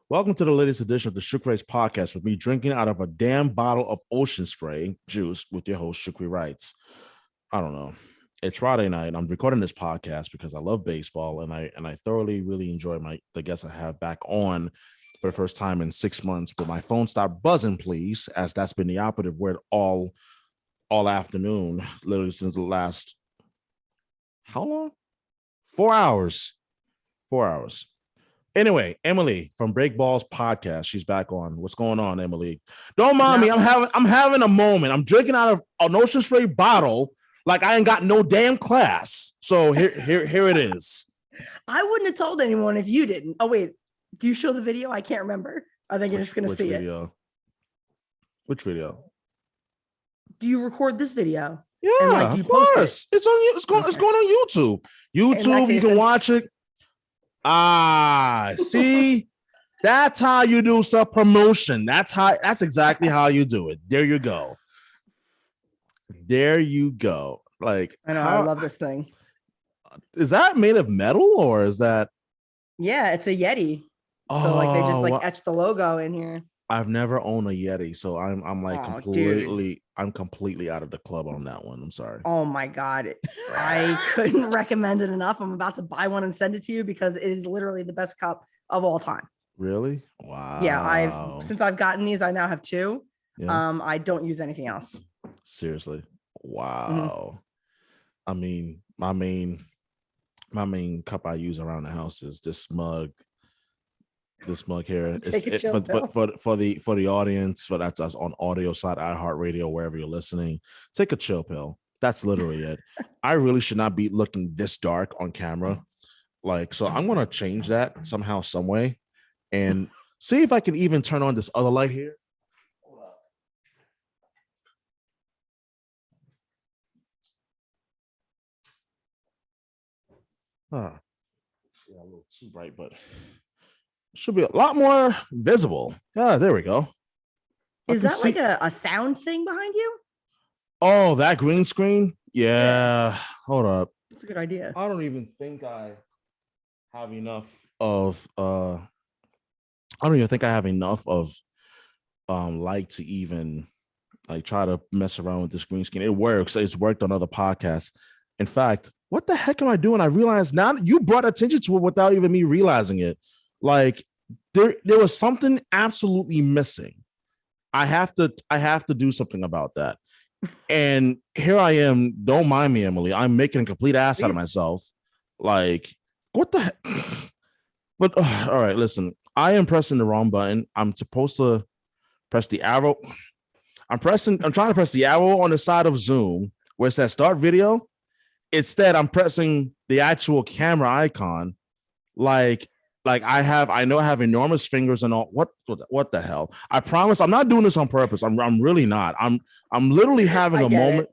Welcome to the latest edition of the Shukri Wrights Podcast with me drinking out of a damn bottle of ocean spray juice with your host, Shukri Wrights. I don't know. It's Friday night. I'm recording this podcast because I love baseball and I thoroughly really enjoy the guests I have back on for the first time in 6 months. But my phone stopped buzzing, please, as that's been the operative word all afternoon, literally since the last how long? 4 hours. 4 hours. Anyway, Emily from Break Balls Podcast, she's back on. What's going on, Emily? Don't mind me. I'm having a moment. I'm drinking out of an ocean spray bottle like I ain't got no damn class. So here it is. I wouldn't have told anyone if you didn't. Oh wait, do you show the video? I can't remember. I think you're just gonna see video? It. Which video? Do you record this video? Yeah, of course. It's on you. It's going on YouTube. YouTube, you can watch it. See, that's how you do self-promotion. That's exactly how you do it. There you go. Like, I know, I love this thing. Is that made of metal or is that? Yeah, it's a Yeti. So like they just etched the logo in here. I've never owned a Yeti, so I'm like completely out of the club on that one. I'm sorry. Oh my God. I couldn't recommend it enough. I'm about to buy one and send it to you because it is literally the best cup of all time. Really? Wow. Yeah, since I've gotten these, I now have two. Yeah. I don't use anything else. Seriously. Wow. Mm-hmm. I mean, my main cup I use around the house is this mug. This mug here is for the audience, for that's us on audio side, iHeartRadio, wherever you're listening. Take a chill pill. That's literally it. I really should not be looking this dark on camera. So I'm gonna change that somehow, some way, and see if I can even turn on this other light here. Yeah, a little too bright, but should be a lot more visible. Yeah, there we go. Is that like a sound thing behind you? Oh, that green screen? Yeah. Hold up. That's a good idea. I don't even think I have enough of light to even like try to mess around with this green screen. It works. It's worked on other podcasts. In fact, what the heck am I doing? I realized now that you brought attention to it without even me realizing it. Like there was something absolutely missing. I have to do something about that. And here I am. Don't mind me, Emily. I'm making a complete ass out of myself. Like, what the heck? But all right, listen. I am pressing the wrong button. I'm supposed to press the arrow. I'm trying to press the arrow on the side of Zoom where it says start video. Instead, I'm pressing the actual camera icon. I know I have enormous fingers and all. What the hell? I promise I'm not doing this on purpose. I'm really not. I'm literally having a moment.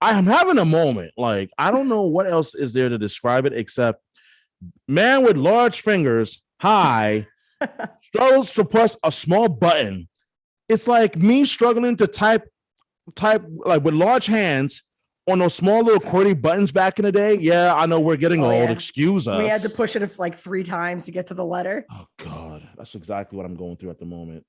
I am having a moment. Like, I don't know what else is there to describe it except man with large fingers, struggles to press a small button. It's like me struggling to type like with large hands on those small little QWERTY buttons back in the day. Yeah, I know we're getting old. Yeah. Excuse us. We had to push it like 3 times to get to the letter. Oh, God. That's exactly what I'm going through at the moment.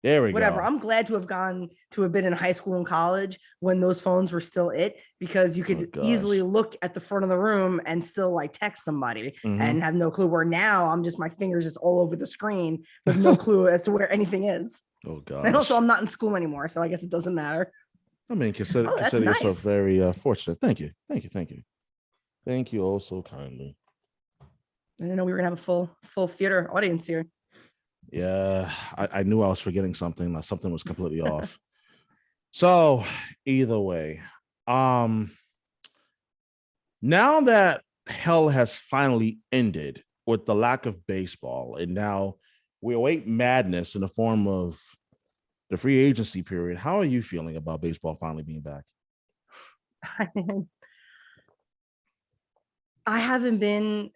There we go. Whatever. I'm glad to have been in high school and college when those phones were still because you could easily look at the front of the room and still like text somebody and have no clue. Where now my fingers just all over the screen with no clue as to where anything is. Oh, God. And also I'm not in school anymore, so I guess it doesn't matter. I mean, consider yourself very fortunate. Thank you. Thank you all so kindly. I didn't know we were gonna have a full theater audience here. Yeah, I knew I was forgetting something. Something was completely off. So either way, now that hell has finally ended with the lack of baseball, and now we await madness in the form of the free agency period. How are you feeling about baseball finally being back? I haven't been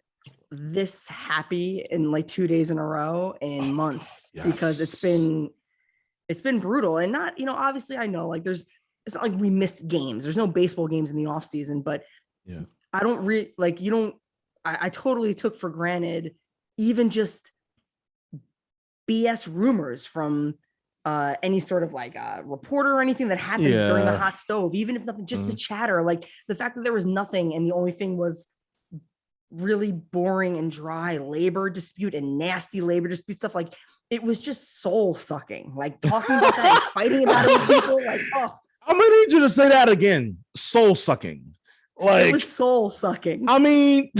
this happy in like 2 days in a row in months because it's been brutal. And not, obviously I know like it's not like we missed games. There's no baseball games in the off season, but I don't I totally took for granted even just BS rumors from any sort of like reporter or anything that happens during the hot stove, even if nothing, just to chatter. Like the fact that there was nothing and the only thing was really boring and dry labor dispute and nasty labor dispute stuff. Like it was just soul sucking. Like talking about that and fighting about it with people. Like, oh, I'm gonna need you to say that again. Soul sucking. Like, it was soul sucking. I mean,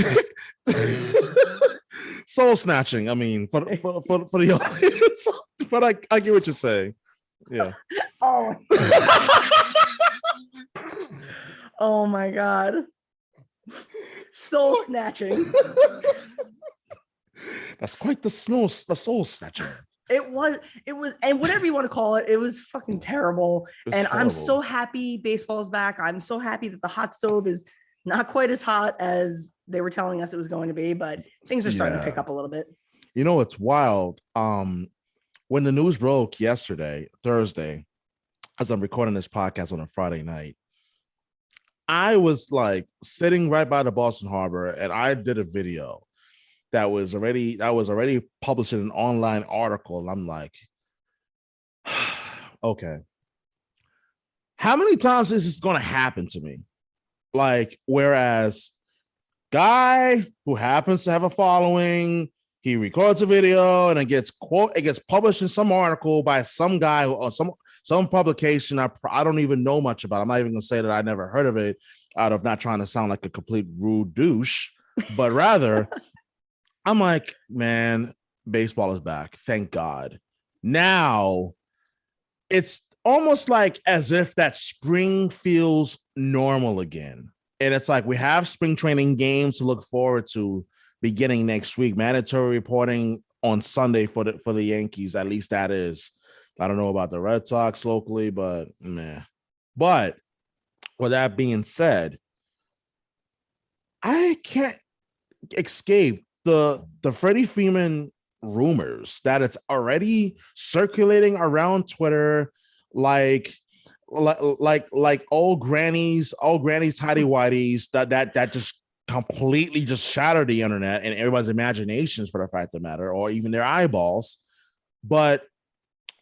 soul snatching. I mean, for the audience, but I get what you're saying. Yeah. Oh. Oh my God. Soul snatching. That's quite the soul snatching. It was, and whatever you want to call it, it was fucking terrible. And horrible. I'm so happy baseball's back. I'm so happy that the hot stove is not quite as hot as they were telling us it was going to be, but things are starting to pick up a little bit. You know, it's wild. When the news broke yesterday, Thursday, as I'm recording this podcast on a Friday night, I was like sitting right by the Boston Harbor, and I did a video that was already published in an online article. And I'm like, okay, how many times is this going to happen to me? Like, whereas guy who happens to have a following, he records a video and it gets published in some article by some guy or some publication I don't even know much about. I'm not even going to say that I never heard of it out of not trying to sound like a complete rude douche, but rather I'm like, man, baseball is back. Thank God. Now it's almost like as if that spring feels normal again. And it's like we have spring training games to look forward to beginning next week. Mandatory reporting on Sunday for the Yankees. At least that is. I don't know about the Red Sox locally, but man. But with that being said, I can't escape the Freddie Freeman rumors that it's already circulating around Twitter like old grannies tidy whities that just completely just shatter the internet and everybody's imaginations for the fact of the matter, or even their eyeballs. But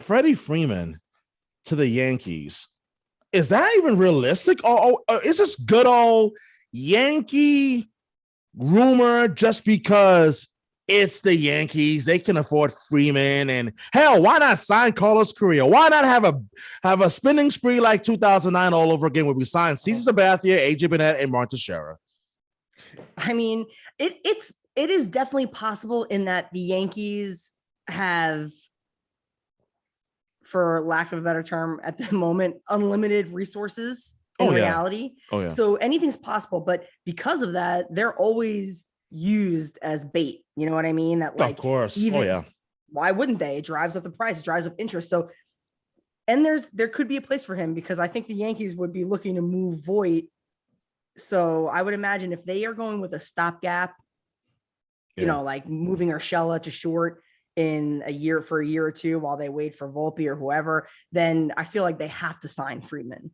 Freddie Freeman to the Yankees, is that even realistic? Or is this good old Yankee rumor just because it's the Yankees? They can afford Freeman, and hell, why not sign Carlos Correa? Why not have a spending spree like 2009 all over again where we signed Cesar Sabathia, AJ Burnett, and Martin Teixeira? I mean, it is definitely possible in that the Yankees have, for lack of a better term at the moment, unlimited resources in reality. Oh, yeah. So anything's possible, but because of that, they're always used as bait. You know what I mean? That, like, of course. Why wouldn't they? It drives up the price, it drives up interest. So, and there could be a place for him because I think the Yankees would be looking to move Voit. So I would imagine if they are going with a stopgap, you know, like moving Urshela to short for a year or two while they wait for Volpe or whoever, then I feel like they have to sign Freeman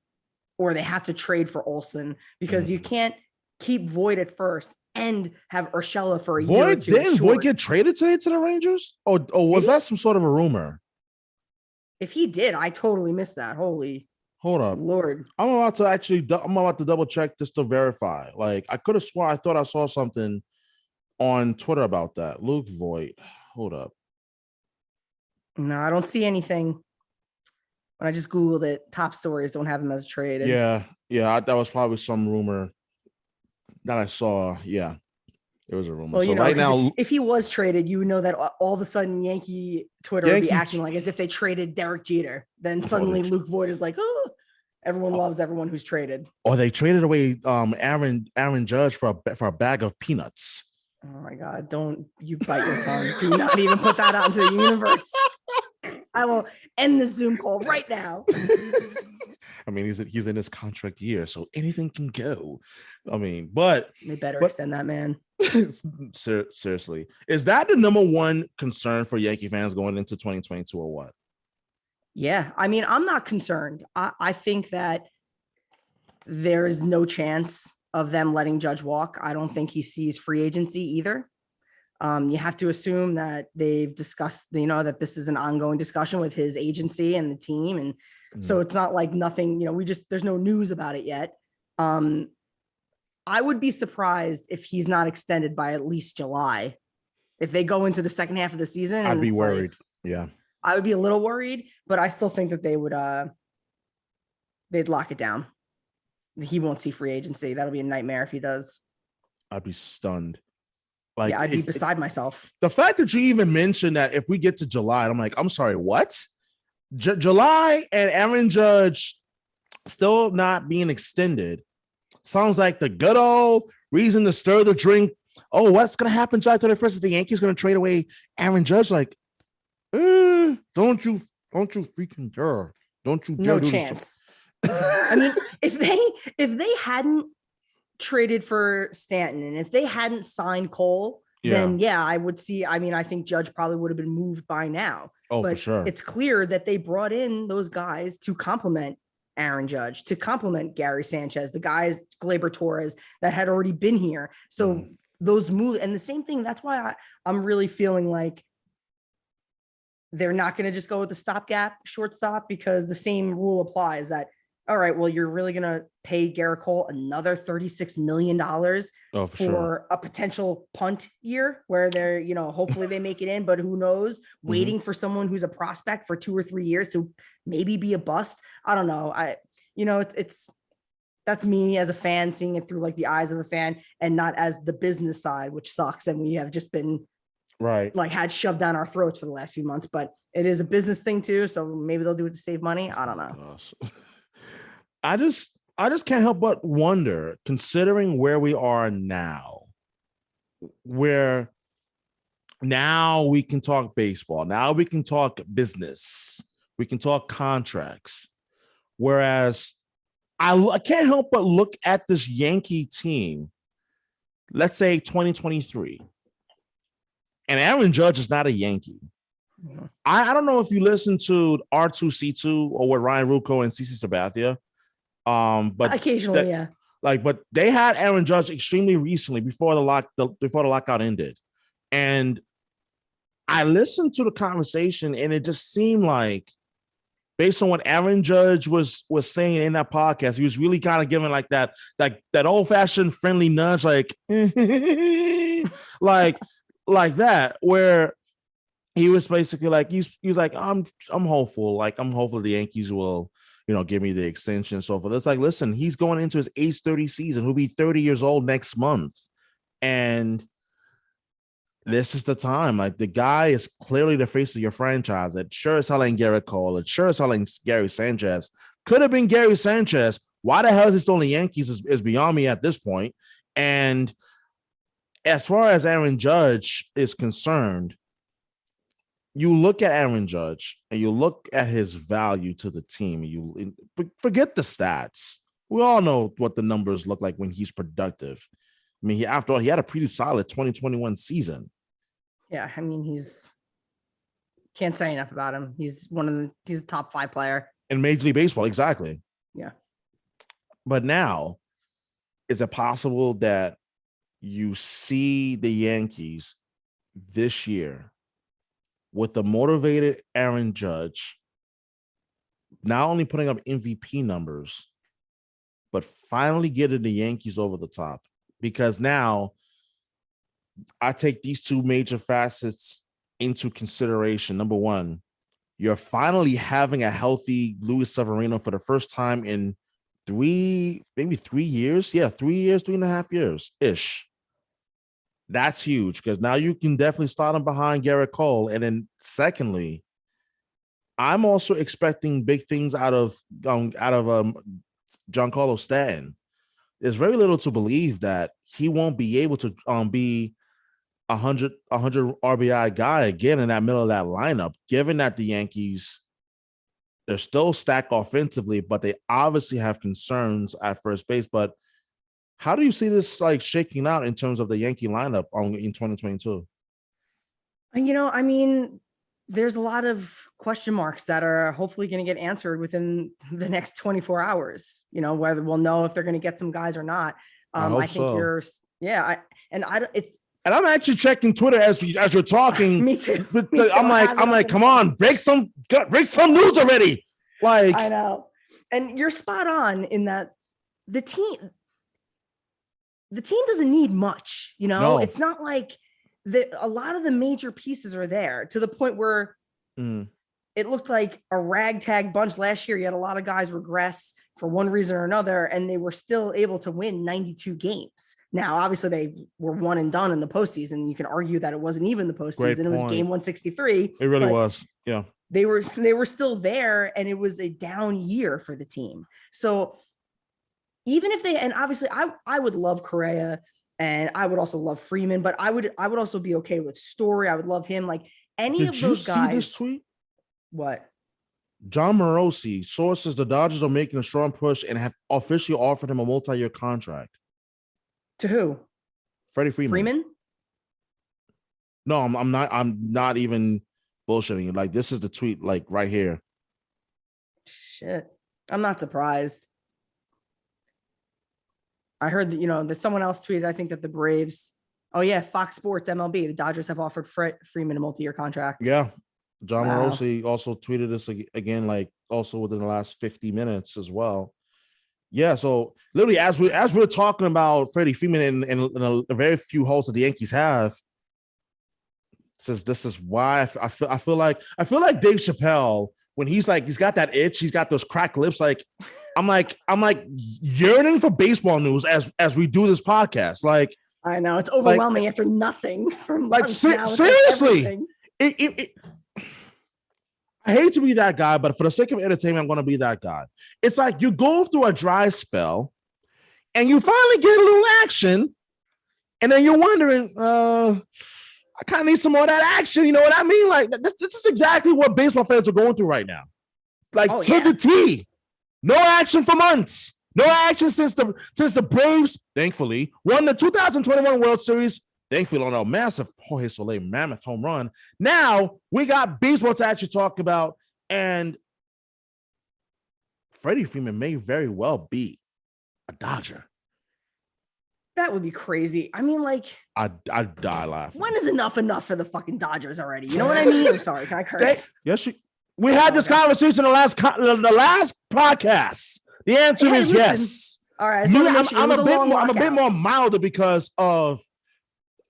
or they have to trade for Olsen because you can't keep Voit at first and have Urshela for a year or two. Didn't Voit get traded today to the Rangers? Or was that some sort of a rumor? If he did, I totally missed that. Hold up, Lord! I'm about to double check just to verify. Like, I could have sworn I thought I saw something on Twitter about that. Luke Voit. Hold up. No, I don't see anything. When I just Googled it, top stories don't have him as traded. Yeah, that was probably some rumor that I saw. Yeah, it was a rumor. Well, so right now, if he was traded, you would know that all of a sudden Yankee Twitter would be acting like as if they traded Derek Jeter. Then suddenly Luke Voit is like, oh, everyone loves everyone who's traded. Or they traded away Aaron Judge for a bag of peanuts. Oh my God! Don't you bite your tongue? Do not even put that out into the universe. I will end this Zoom call right now. I mean, he's in his contract year, so anything can go. I mean, but they better extend that, man. Seriously, is that the number one concern for Yankee fans going into 2022 or what? Yeah, I mean, I'm not concerned. I think that there is no chance of them letting Judge walk. I don't think he sees free agency either. You have to assume that they've discussed, that this is an ongoing discussion with his agency and the team. And so it's not like nothing, there's no news about it yet. I would be surprised if he's not extended by at least July. If they go into the second half of the season, I'd be worried. Yeah. I would be a little worried, but I still think that they'd lock it down. He won't see free agency. That'll be a nightmare if he does. I'd be stunned. Like, I'd be beside myself. The fact that you even mentioned that if we get to July, I'm like, I'm sorry, what? July and Aaron Judge still not being extended sounds like the good old reason to stir the drink. Oh, what's going to happen July 31st? Is the Yankees going to trade away Aaron Judge? Like, don't you freaking dare. Don't you dare. No chance. I mean, if they hadn't traded for Stanton and if they hadn't signed Cole, then I would see. I mean, I think Judge probably would have been moved by now. Oh, but for sure. It's clear that they brought in those guys to complement Aaron Judge, to complement Gary Sanchez, the guys, Gleyber Torres, that had already been here. So those moves, and the same thing, that's why I'm really feeling like they're not going to just go with the stopgap shortstop, because the same rule applies that, all right, well, you're really going to pay Garrett Cole another $36 million for a potential punt year where they're, hopefully they make it in, but who knows, waiting for someone who's a prospect for 2 or 3 years to maybe be a bust. I don't know. That's me as a fan seeing it through like the eyes of a fan and not as the business side, which sucks. And we have just been had shoved down our throats for the last few months, but it is a business thing too. So maybe they'll do it to save money. I don't know. I just can't help but wonder, considering where we are now, where now we can talk baseball. Now we can talk business. We can talk contracts. Whereas I can't help but look at this Yankee team, let's say 2023, and Aaron Judge is not a Yankee. Mm-hmm. I don't know if you listen to R2C2 or with Ryan Ruocco and CC Sabathia. But occasionally, but they had Aaron Judge extremely recently before the lockout ended. And I listened to the conversation and it just seemed like, based on what Aaron Judge was saying in that podcast, he was really kind of giving like that old fashioned friendly nudge, like, like that, where he was basically like, he was like, I'm hopeful. Like, I'm hopeful the Yankees will, give me the extension. So for this, like, listen, he's going into his age 30 season. He'll be 30 years old next month. And this is the time. Like, the guy is clearly the face of your franchise. It sure as hell ain't Garrett Cole. It sure as hell ain't Gary Sanchez. Could have been Gary Sanchez. Why the hell is he still in the Yankees is beyond me at this point. And as far as Aaron Judge is concerned, you look at Aaron Judge and you look at his value to the team. You forget the stats. We all know what the numbers look like when he's productive. I mean, after all, he had a pretty solid 2021 season. Yeah, I mean, can't say enough about him. He's a top 5 player in Major League Baseball. Exactly. Yeah. But now, is it possible that you see the Yankees this year with the motivated Aaron Judge not only putting up MVP numbers, but finally getting the Yankees over the top? Because now I take these two major facets into consideration. Number one, you're finally having a healthy Luis Severino for the first time in 3 years. Yeah, 3.5 years-ish. That's huge, because now you can definitely start him behind Garrett Cole. And then secondly, I'm also expecting big things out of Giancarlo Stanton. There's very little to believe that he won't be able to be 100 RBI guy again in that middle of that lineup, given that the Yankees, they're still stacked offensively, but they obviously have concerns at first base. But how do you see this like shaking out in terms of the Yankee lineup in 2022? I mean, there's a lot of question marks that are hopefully going to get answered within the next 24 hours, whether we'll know if they're going to get some guys or not. I think so. And I'm actually checking Twitter as you're talking. Me too. I'm like, come on, break some news already. Like, I know. And you're spot on in that the team doesn't need much, No. It's not like a lot of the major pieces are there to the point where it looked like a ragtag bunch last year. You had a lot of guys regress for one reason or another, and they were still able to win 92 games. Now, obviously, they were one and done in the postseason. You can argue that it wasn't even the postseason. It was game 163. It really was. Yeah. They were still there, and it was a down year for the team. So even if and obviously I would love Correa, and I would also love Freeman, but I would also be okay with Story. I would love him. Like any of those guys. Did you see this tweet? What? John Morosi, sources, the Dodgers are making a strong push and have officially offered him a multi-year contract. To who? Freddie Freeman. No, I'm not even bullshitting. Like, this is the tweet, like, right here. Shit. I'm not surprised. I heard that, that someone else tweeted, I think, that the Braves, Fox Sports, MLB, the Dodgers have offered Freeman a multi-year contract. Yeah. John Morosi also tweeted this again, like also within the last 50 minutes as well. Yeah, so literally as we're talking about Freddie Freeman and a very few hosts that the Yankees have, says this is why I feel like Dave Chappelle when he's got that itch, he's got those cracked lips. Like I'm like yearning for baseball news as we do this podcast. Like I know it's overwhelming after nothing from like seriously. I hate to be that guy, but for the sake of entertainment, I'm going to be that guy. It's like you're going through a dry spell and you finally get a little action. And then you're wondering, I kind of need some more of that action. You know what I mean? Like this is exactly what baseball fans are going through right now. Like the T, no action for months. No action since the Braves, thankfully, won the 2021 World Series. Thankfully, on a massive Jorge Soler mammoth home run. Now we got baseball to actually talk about, and Freddie Freeman may very well be a Dodger. That would be crazy. I mean, like, I'd die laughing. When is enough for the fucking Dodgers already? You know what I mean? I'm sorry. Can I curse? Yes, we had this conversation in the last podcast. The answer is yes. All right. I'm a bit more milder because of.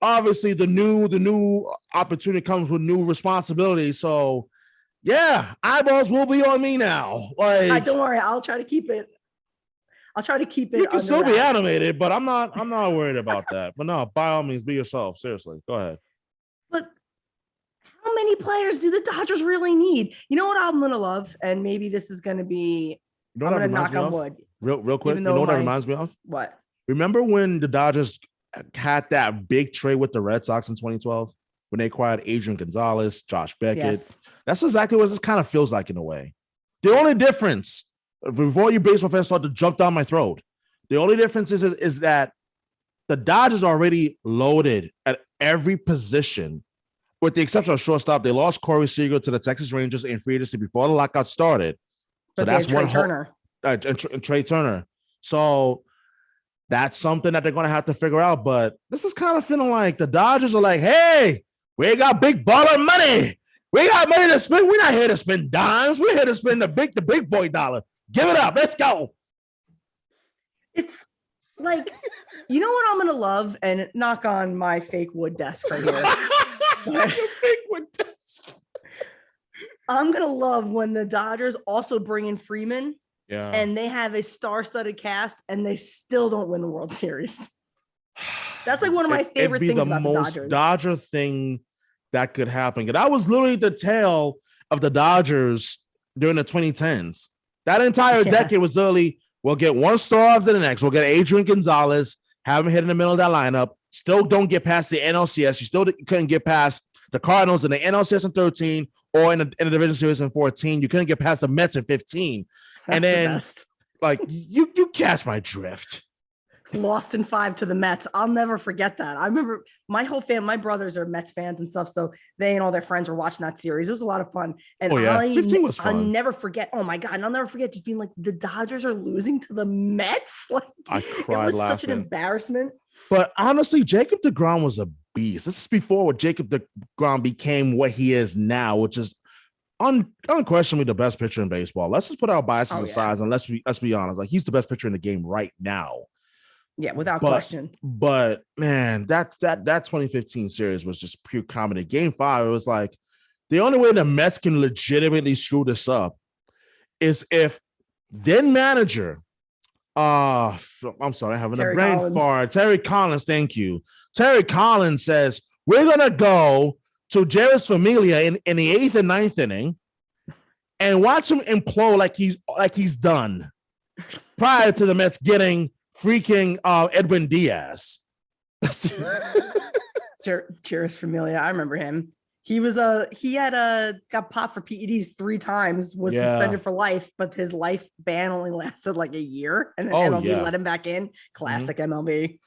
Obviously, the new opportunity comes with new responsibility. So, yeah, eyeballs will be on me now. Like, don't worry, I'll try to keep it. You can still be animated, but I'm not worried about that. But no, by all means, be yourself. Seriously, go ahead. But how many players do the Dodgers really need? You know what I'm gonna love, and maybe this is gonna be. I'm gonna knock on wood. Real quick. You know what that reminds me of? What? Remember when the Dodgers had that big trade with the Red Sox in 2012 when they acquired Adrian Gonzalez, Josh Beckett? Yes. That's exactly what this kind of feels like in a way. The only difference, before you baseball fans start to jump down my throat, the only difference is that the Dodgers are already loaded at every position, with the exception of shortstop. They lost Corey Seager to the Texas Rangers in free agency before the lockout started. So that's one Turner. And Trey Turner. So that's something that they're going to have to figure out. But this is kind of feeling like the Dodgers are like, hey, we got big baller money. We got money to spend. We're not here to spend dimes. We're here to spend the big boy dollar. Give it up. Let's go. It's like, you know what I'm going to love? And knock on my fake wood desk right here. Fake wood desk. I'm going to love when the Dodgers also bring in Freeman. Yeah. And they have a star-studded cast, and they still don't win the World Series. That's like one of my favorite things about the Dodgers. It'd be the most Dodger thing that could happen. That was literally the tale of the Dodgers during the 2010s. That entire decade was literally, we'll get one star after the next. We'll get Adrian Gonzalez, have him hit in the middle of that lineup. Still don't get past the NLCS. You still couldn't get past the Cardinals in the NLCS in 13 or in the Division Series in 14. You couldn't get past the Mets in 15. And then, like, you catch my drift. Lost in 5 to the Mets. I'll never forget that. I remember my whole family, my brothers are Mets fans and stuff, so they and all their friends were watching that series. It was a lot of fun. And 15 was fun. I'll never forget. Oh my God. And I'll never forget just being like, the Dodgers are losing to the Mets. Like, I cried laughing. Such an embarrassment. But honestly, Jacob deGrom was a beast. This is before what Jacob deGrom became what he is now, which is unquestionably the best pitcher in baseball. Let's just put our biases aside and let's be honest. Like, he's the best pitcher in the game right now. Yeah, without question. But man, that 2015 series was just pure comedy. Game 5, it was like the only way the Mets can legitimately screw this up is if then manager, I'm sorry, I'm having a brain fart. Terry Collins, thank you. Terry Collins says, we're gonna go to Jeurys Familia in the 8th and 9th inning and watch him implode like he's done prior to the Mets getting freaking Edwin Diaz. Jeurys Familia, I remember him. He got popped for PEDs 3 times, was suspended for life, but his life ban only lasted like a year, and then MLB let him back in. Classic MLB.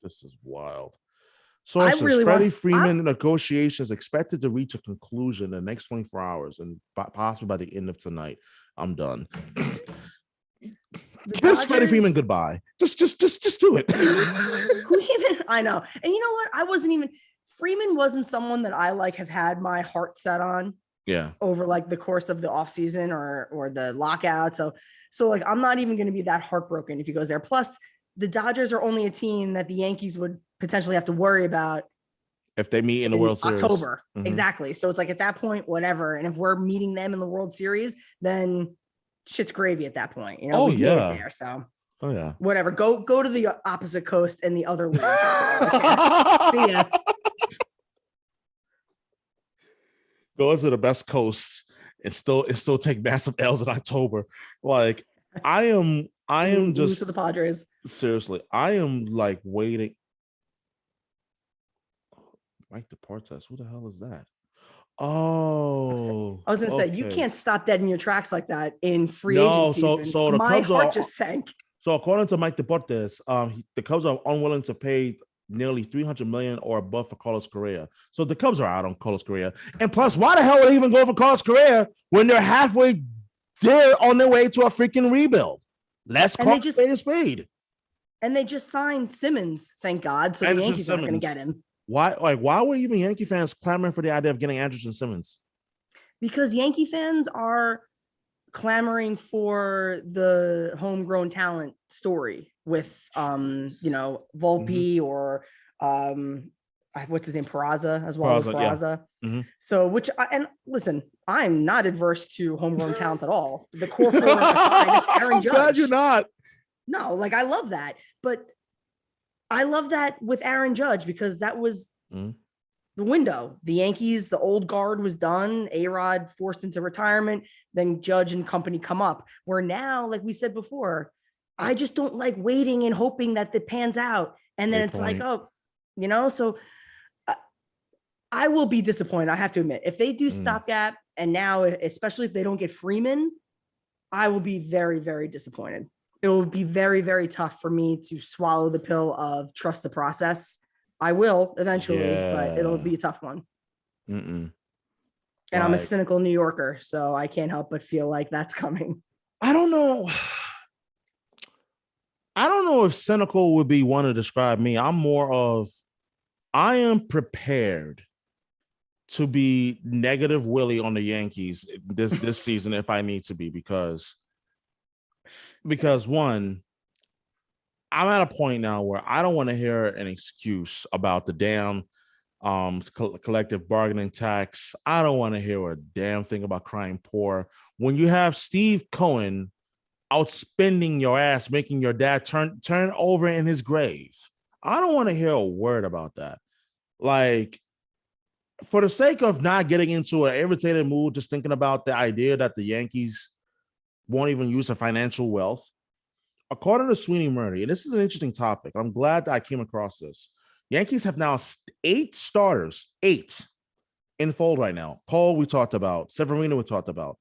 This is wild. Sources, Freddie Freeman negotiations expected to reach a conclusion in the next 24 hours and possibly by the end of tonight. I'm done. Kiss Freddie Freeman goodbye. Just do it. I know. And you know what? Freeman wasn't someone that I have had my heart set on. Yeah. Over the course of the offseason or the lockout. So I'm not even going to be that heartbroken if he goes there. Plus, the Dodgers are only a team that the Yankees would potentially have to worry about if they meet in the World Series. October. Mm-hmm. Exactly. So it's at that point, whatever. And if we're meeting them in the World Series, then shit's gravy at that point. There, so whatever. Go to the opposite coast and the other league. See ya. Go to the best coast and still take massive L's in October. I am just to the Padres. Seriously, I am waiting. Mike Deportes, who the hell is that? Oh, I was gonna say you can't stop dead in your tracks like that in free agency. So the my Cubs heart just sank. So according to Mike Deportes, the Cubs are unwilling to pay nearly $300 million or above for Carlos Correa. So the Cubs are out on Carlos Correa. And plus, why the hell would they even go for Carlos Correa when they're halfway there on their way to a freaking rebuild? Let's call it a spade. And they just signed Simmons, thank God. So the Yankees aren't going to get him. Why were even Yankee fans clamoring for the idea of getting Anderson Simmons? Because Yankee fans are clamoring for the homegrown talent story with Volpe or what's his name, Peraza as well. Peraza. Yeah. Mm-hmm. So listen, I'm not adverse to homegrown talent at all. The core four aside, it's Aaron Judge. I'm glad you're not. No, I love that, but I love that with Aaron Judge because that was the window. The Yankees, the old guard was done. A-Rod forced into retirement. Then Judge and company come up. Where now, like we said before, I just don't like waiting and hoping that it pans out. And then so I will be disappointed. I have to admit, if they do stopgap, and now, especially if they don't get Freeman, I will be very, very disappointed. It will be very, very tough for me to swallow the pill of trust the process. I will eventually, but it'll be a tough one. And I'm a cynical New Yorker, so I can't help but feel like that's coming. I don't know if cynical would be one to describe me. I'm more of, I am prepared to be negative Willie on the Yankees this season if I need to be, because one, I'm at a point now where I don't want to hear an excuse about the damn collective bargaining tax. I don't want to hear a damn thing about crying poor. When you have Steve Cohen outspending your ass, making your dad turn over in his grave, I don't want to hear a word about that. For the sake of not getting into an irritated mood, just thinking about the idea that the Yankees won't even use their financial wealth. According to Sweeney Murray, and this is an interesting topic, I'm glad that I came across this. Yankees have now 8 starters, 8 in fold right now. Cole, we talked about. Severino, we talked about.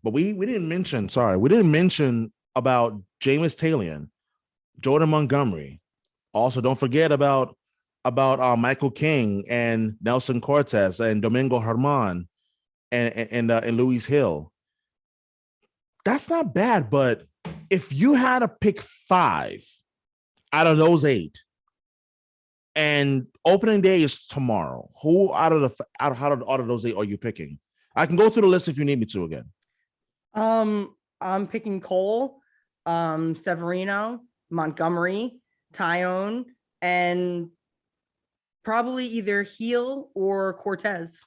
But we didn't mention about Jameis Talion, Jordan Montgomery. Also, don't forget about Michael King and Nelson Cortez and Domingo Germán and Luis Hill. That's not bad, but if you had to pick 5 out of those 8, and opening day is tomorrow. Who out of those eight are you picking? I can go through the list if you need me to again. I'm picking Cole, Severino, Montgomery, Tyone, and probably either Heel or Cortez.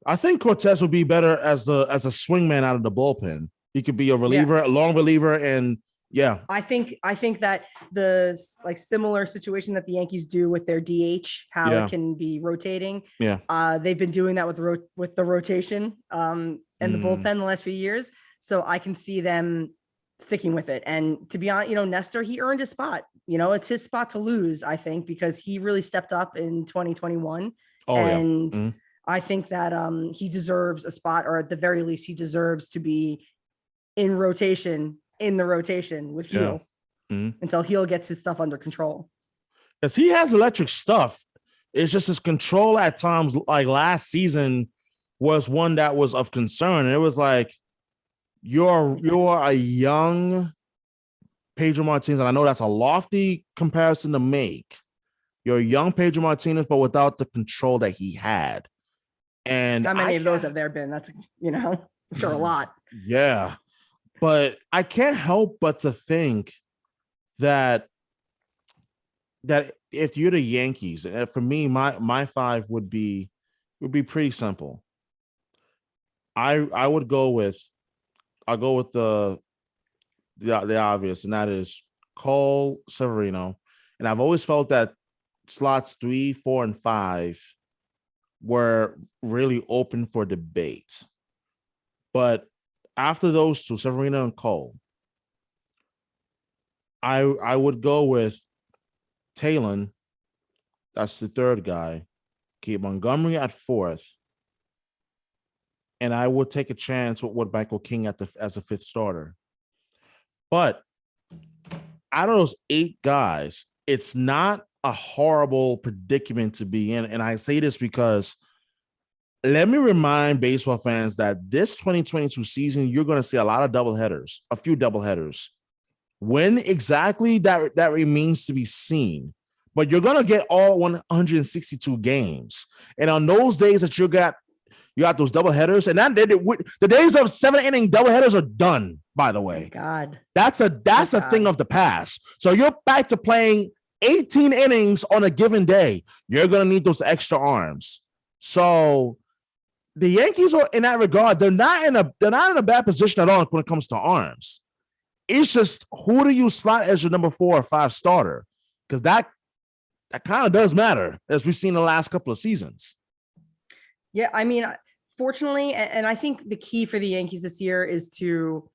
I think Cortez would be better as a swingman out of the bullpen. He could be a reliever, a long reliever, and yeah. I think that the similar situation that the Yankees do with their DH, how it can be rotating. Yeah. They've been doing that with the rotation and the bullpen the last few years. So I can see them sticking with it. And to be honest, Nestor, he earned his spot. It's his spot to lose, I think, because he really stepped up in 2021. I think that he deserves a spot, or at the very least, he deserves to be in the rotation with Heel until Heel gets his stuff under control. Because he has electric stuff. It's just his control at times, like last season, was one that was of concern. And it was like, you're a young Pedro Martinez, and I know that's a lofty comparison to make. You're a young Pedro Martinez, but without the control that he had. And how many of those have there been? That's, I'm sure a lot. Yeah. But I can't help but to think that if you're the Yankees, for me, my five would be pretty simple. I'll go with the obvious, and that is Cole, Severino. And I've always felt that slots 3, 4, and 5 were really open for debate. But after those two, Severino and Cole, I would go with Talon. That's the third guy. Keep Montgomery at fourth. And I would take a chance with Michael King as a fifth starter. But out of those 8 guys, it's not a horrible predicament to be in. And I say this because let me remind baseball fans that this 2022 season, you're going to see a lot of doubleheaders, a few doubleheaders. When exactly that remains to be seen. But you're going to get all 162 games. And on those days that you got those doubleheaders, and the days of 7-inning doubleheaders are done, by the way. God. That's a thing of the past. So you're back to playing 18 innings on a given day. You're going to need those extra arms. So the Yankees are, in that regard, they're not in a bad position at all when it comes to arms. It's just, who do you slot as your number 4 or 5 starter? Because that kind of does matter, as we've seen the last couple of seasons. Yeah, I mean, fortunately, and I think the key for the Yankees this year is to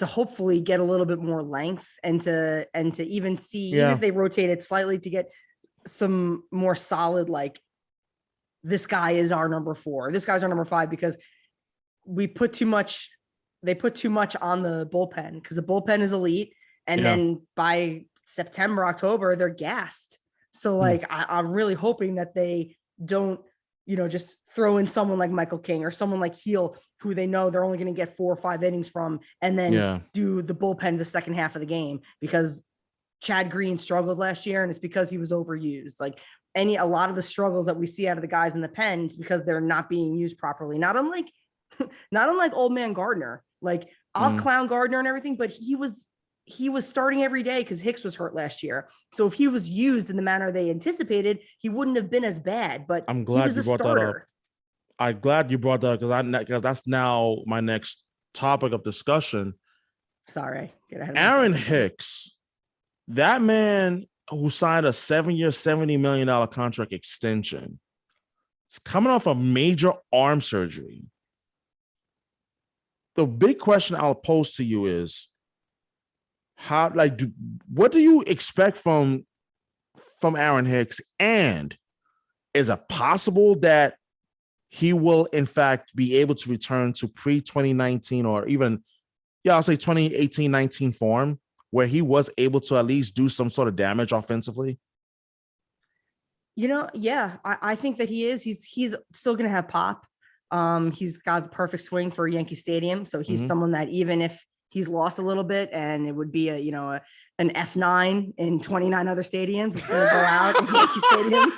hopefully get a little bit more length and to even see, even if they rotate it slightly, to get some more solid, like, this guy is our number 4, this guy's our number 5, because they put too much on the bullpen, because the bullpen is elite. And then by September, October, they're gassed. So like, I'm really hoping that they don't, just throw in someone like Michael King or someone like Heel, who they know they're only going to get 4 or 5 innings from, and then do the bullpen the second half of the game, because Chad Green struggled last year, and it's because he was overused. Like, a lot of the struggles that we see out of the guys in the pen is because they're not being used properly. Not unlike old man Gardner. Like, I'll clown Gardner and everything, but he was starting every day because Hicks was hurt last year. So if he was used in the manner they anticipated, he wouldn't have been as bad. But I'm glad you brought that up. I'm glad you brought that up, because that's now my next topic of discussion. Sorry, get ahead of Aaron Hicks, that man who signed a 7-year, $70 million contract extension, is coming off a major arm surgery. The big question I'll pose to you is, what do you expect from Aaron Hicks? And is it possible that he will, in fact, be able to return to pre-2019 or even, I'll say 2018-19 form, where he was able to at least do some sort of damage offensively? I think that he is. He's still going to have pop. He's got the perfect swing for Yankee Stadium. So he's someone that, even if he's lost a little bit, and it would be an F9 in 29 other stadiums. It's going to go out in Yankee Stadium.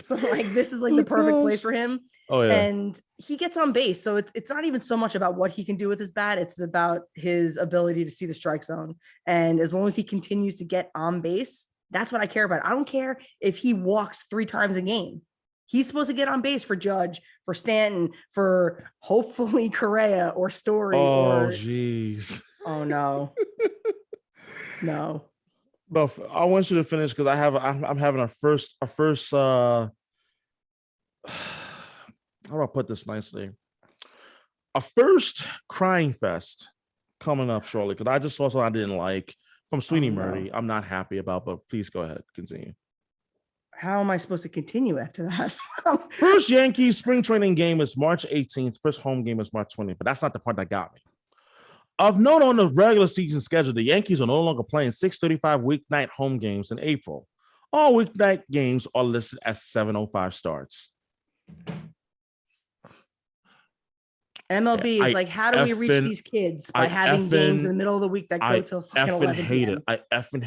So like this is like the perfect place for him. Oh yeah. And he gets on base. So it's not even so much about what he can do with his bat. It's about his ability to see the strike zone. And as long as he continues to get on base, that's what I care about. I don't care if he walks 3 times a game. He's supposed to get on base for Judge, for Stanton, for hopefully Correa or Story. Oh, jeez. Oh no. No. But I want you to finish because I'm having a first how do I put this nicely? A first crying fest coming up shortly because I just saw something I didn't like from Sweetie Murray. I'm not happy about, but please go ahead, continue. How am I supposed to continue after that? First Yankees spring training game is March 18th. First home game is March 20th, but that's not the part that got me. Of note on the regular season schedule, the Yankees are no longer playing 6:35 weeknight home games in April. All weeknight games are listed as 7:05 starts. MLB is like, how do we reach these kids by having games in the middle of the week that go till fucking 11 p.m.? I effing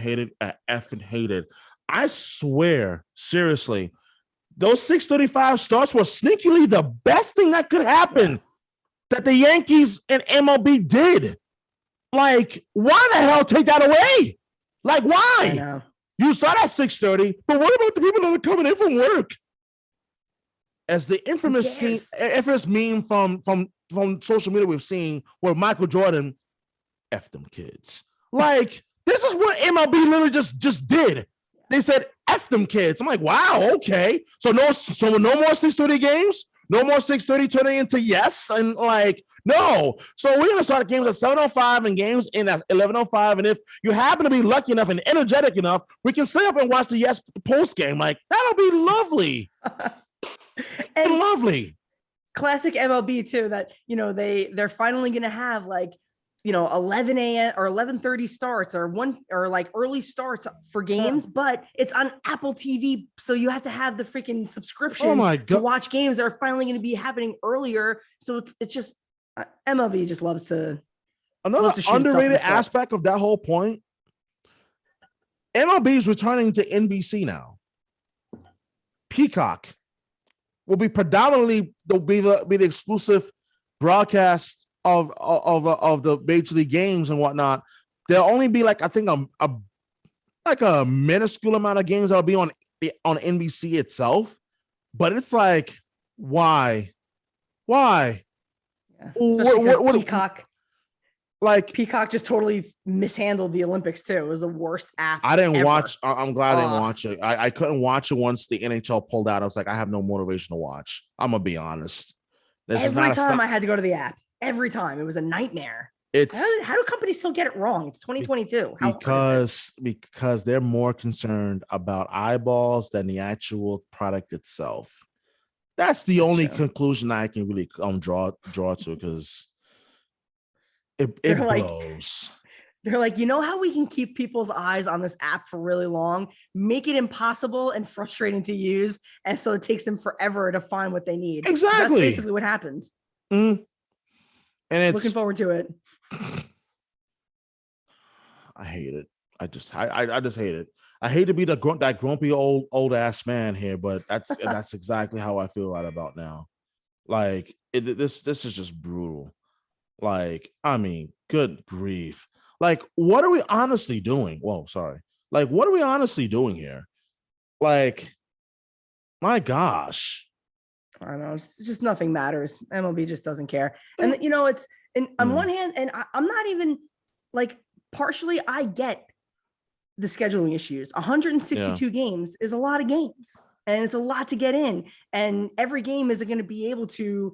hate it. I swear, seriously, those 6:35 starts were sneakily the best thing that could happen that the Yankees and MLB did. Like, why the hell take that away? Like, why? You start at 6:30, but what about the people that are coming in from work? As the infamous meme from social media we've seen where Michael Jordan, F them kids. Like, this is what MLB literally just did. They said, F them kids. I'm like, wow, okay. So no more 6:30 games? No more 6:30 turning into yes? And like, no. So we're going to start games at 7:05 and games in at 11:05. And if you happen to be lucky enough and energetic enough, we can stay up and watch the yes post game. Like, that'll be lovely. And lovely. Classic MLB too, that, they're finally going to have like, 11 a.m. or 11:30 starts or like early starts for games, but it's on Apple TV. So you have to have the freaking subscription to watch games that are finally going to be happening earlier. So it's just MLB just loves to. Another underrated aspect of that whole point. MLB is returning to NBC now. Peacock will be predominantly the exclusive broadcast of the major league games and whatnot. There'll only be like, I think a minuscule amount of games that'll be on NBC itself, but it's like, why? Yeah. What Peacock? Like Peacock just totally mishandled the Olympics too. It was the worst app. I didn't watch. I'm glad I didn't watch it. I couldn't watch it once the NHL pulled out. I was like, I have no motivation to watch. I'm gonna be honest. Every time I had to go to the app. Every time. It was a nightmare. How do companies still get it wrong? It's 2022. Because they're more concerned about eyeballs than the actual product itself. That's the only conclusion I can really draw to, because it blows. They're like, how we can keep people's eyes on this app for really long, make it impossible and frustrating to use, and so it takes them forever to find what they need. Exactly. That's basically what happens. Mm-hmm. And it's looking forward to it. I hate it. I just hate it. I hate to be that grumpy old ass man here, but that's exactly how I feel right about now. Like this is just brutal. Like, I mean, good grief. Like, what are we honestly doing? Whoa, sorry. Like, what are we honestly doing here? Like, my gosh. I don't know. It's just nothing matters. MLB just doesn't care. And it's on one hand, and I'm not even like, partially I get the scheduling issues. 162 games is a lot of games, and it's a lot to get in. And every game isn't going to be able to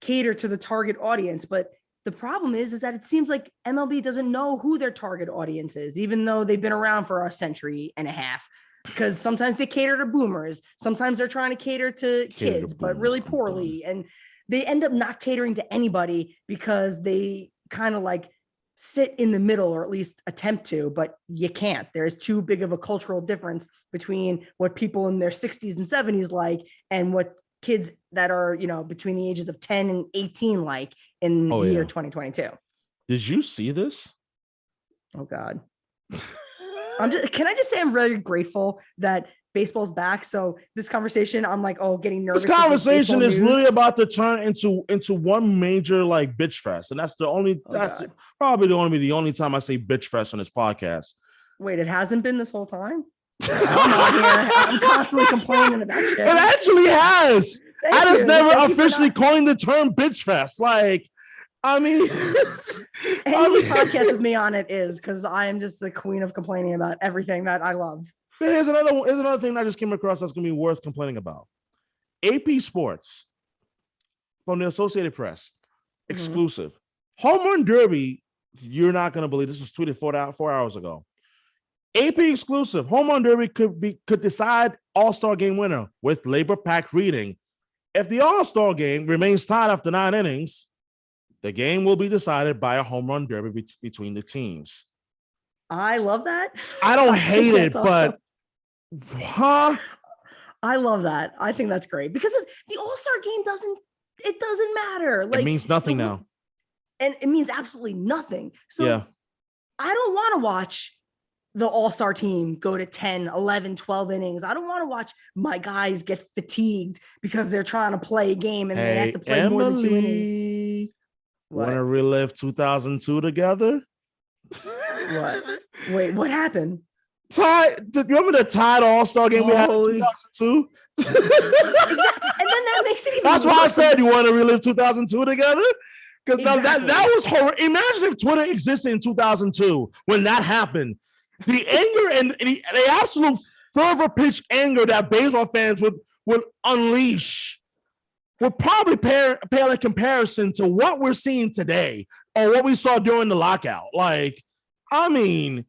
cater to the target audience. But the problem is that it seems like MLB doesn't know who their target audience is, even though they've been around for a century and a half. Because sometimes they cater to boomers. Sometimes they're trying to cater to kids, but really poorly. And they end up not catering to anybody because they kind of like sit in the middle, or at least attempt to, but you can't. There's too big of a cultural difference between what people in their 60s and 70s like and what kids that are, between the ages of 10 and 18 like in the year 2022. Did you see this? Oh God. Can I just say I'm really grateful that baseball's back. So this conversation, I'm like, getting nervous. This conversation is literally about to turn into one major like bitch fest. And that's probably the only time I say bitch fest on this podcast. Wait, it hasn't been this whole time? I'm on here. I'm constantly complaining about shit. It actually has. I just never officially coined the term bitch fest. Like, I mean, any podcast with me on it is because I am just the queen of complaining about everything that I love. Here's another thing that I just came across that's going to be worth complaining about. AP Sports from the Associated Press, exclusive. Home Run Derby, you're not going to believe this was tweeted 4 hours ago. AP exclusive, Home Run Derby could decide All-Star Game winner with labor pack reading. If the All-Star Game remains tied after 9 innings, the game will be decided by a Home Run Derby between the teams. I love that. I don't hate it, but I love that. I think that's great because the All-Star Game doesn't matter. Like, it means nothing now. And it means absolutely nothing. So yeah. I don't want to watch the All-Star team go to 10, 11, 12 innings. I don't want to watch my guys get fatigued because they're trying to play a game and they have to play more than 2 innings. Want to relive 2002 together? What? Wait, what happened? Do you remember the tied All-Star game we had in 2002? And then that makes it even That's why I said you want to relive 2002 together? Because that was horrible. Imagine if Twitter existed in 2002 when that happened. The anger and the absolute fervor pitch anger that baseball fans would unleash would probably pale in comparison to what we're seeing today or what we saw during the lockout. Like, I mean,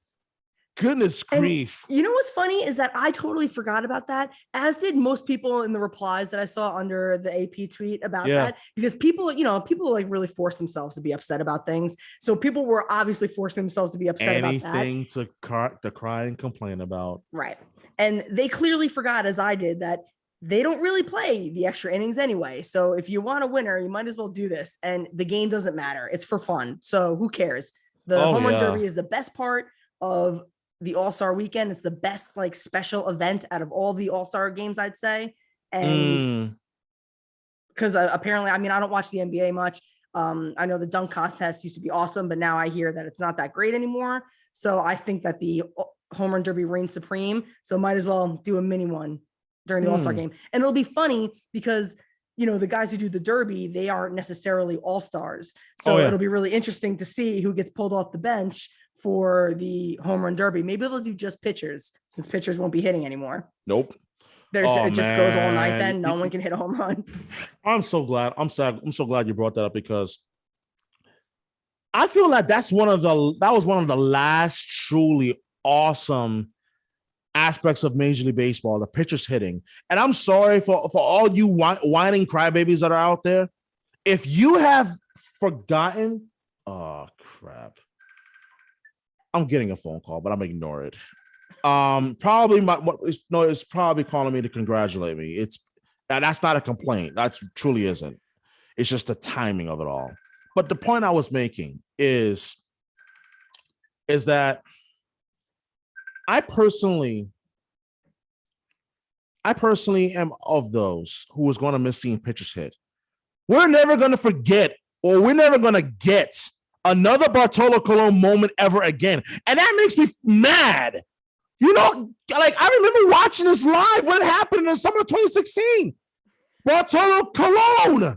goodness grief. You know what's funny is that I totally forgot about that, as did most people in the replies that I saw under the AP tweet about that, because people like really force themselves to be upset about things. So people were obviously forcing themselves to be upset about that. Anything to cry and complain about. Right. And they clearly forgot, as I did, that they don't really play the extra innings anyway. So if you want a winner, you might as well do this. And the game doesn't matter. It's for fun. So who cares? The Home Run Derby is the best part of the All-Star weekend. It's the best like special event out of all the All-Star games, I'd say. And because apparently, I mean, I don't watch the NBA much. I know the dunk contest used to be awesome, but now I hear that it's not that great anymore. So I think that the Home Run Derby reigns supreme. So might as well do a mini one during the All-Star game. And it'll be funny because, the guys who do the Derby, they aren't necessarily all-stars. So it'll be really interesting to see who gets pulled off the bench for the Home Run Derby. Maybe they'll do just pitchers, since pitchers won't be hitting anymore. Nope. It just goes all night then. No one can hit a home run. I'm so glad. I'm so glad you brought that up, because I feel like that was one of the last truly awesome aspects of Major League Baseball, the pitchers hitting. And I'm sorry for all you whining crybabies that are out there. If you have forgotten, oh crap. I'm getting a phone call, but I'm gonna ignore it. It's probably calling me to congratulate me. That's not a complaint. That truly isn't. It's just the timing of it all. But the point I was making is that I personally am of those who is going to miss seeing pitchers hit. We're never going to forget, or we're never going to get another Bartolo Colon moment ever again. And that makes me mad. Like, I remember watching this live when it happened in the summer of 2016. Bartolo Colon,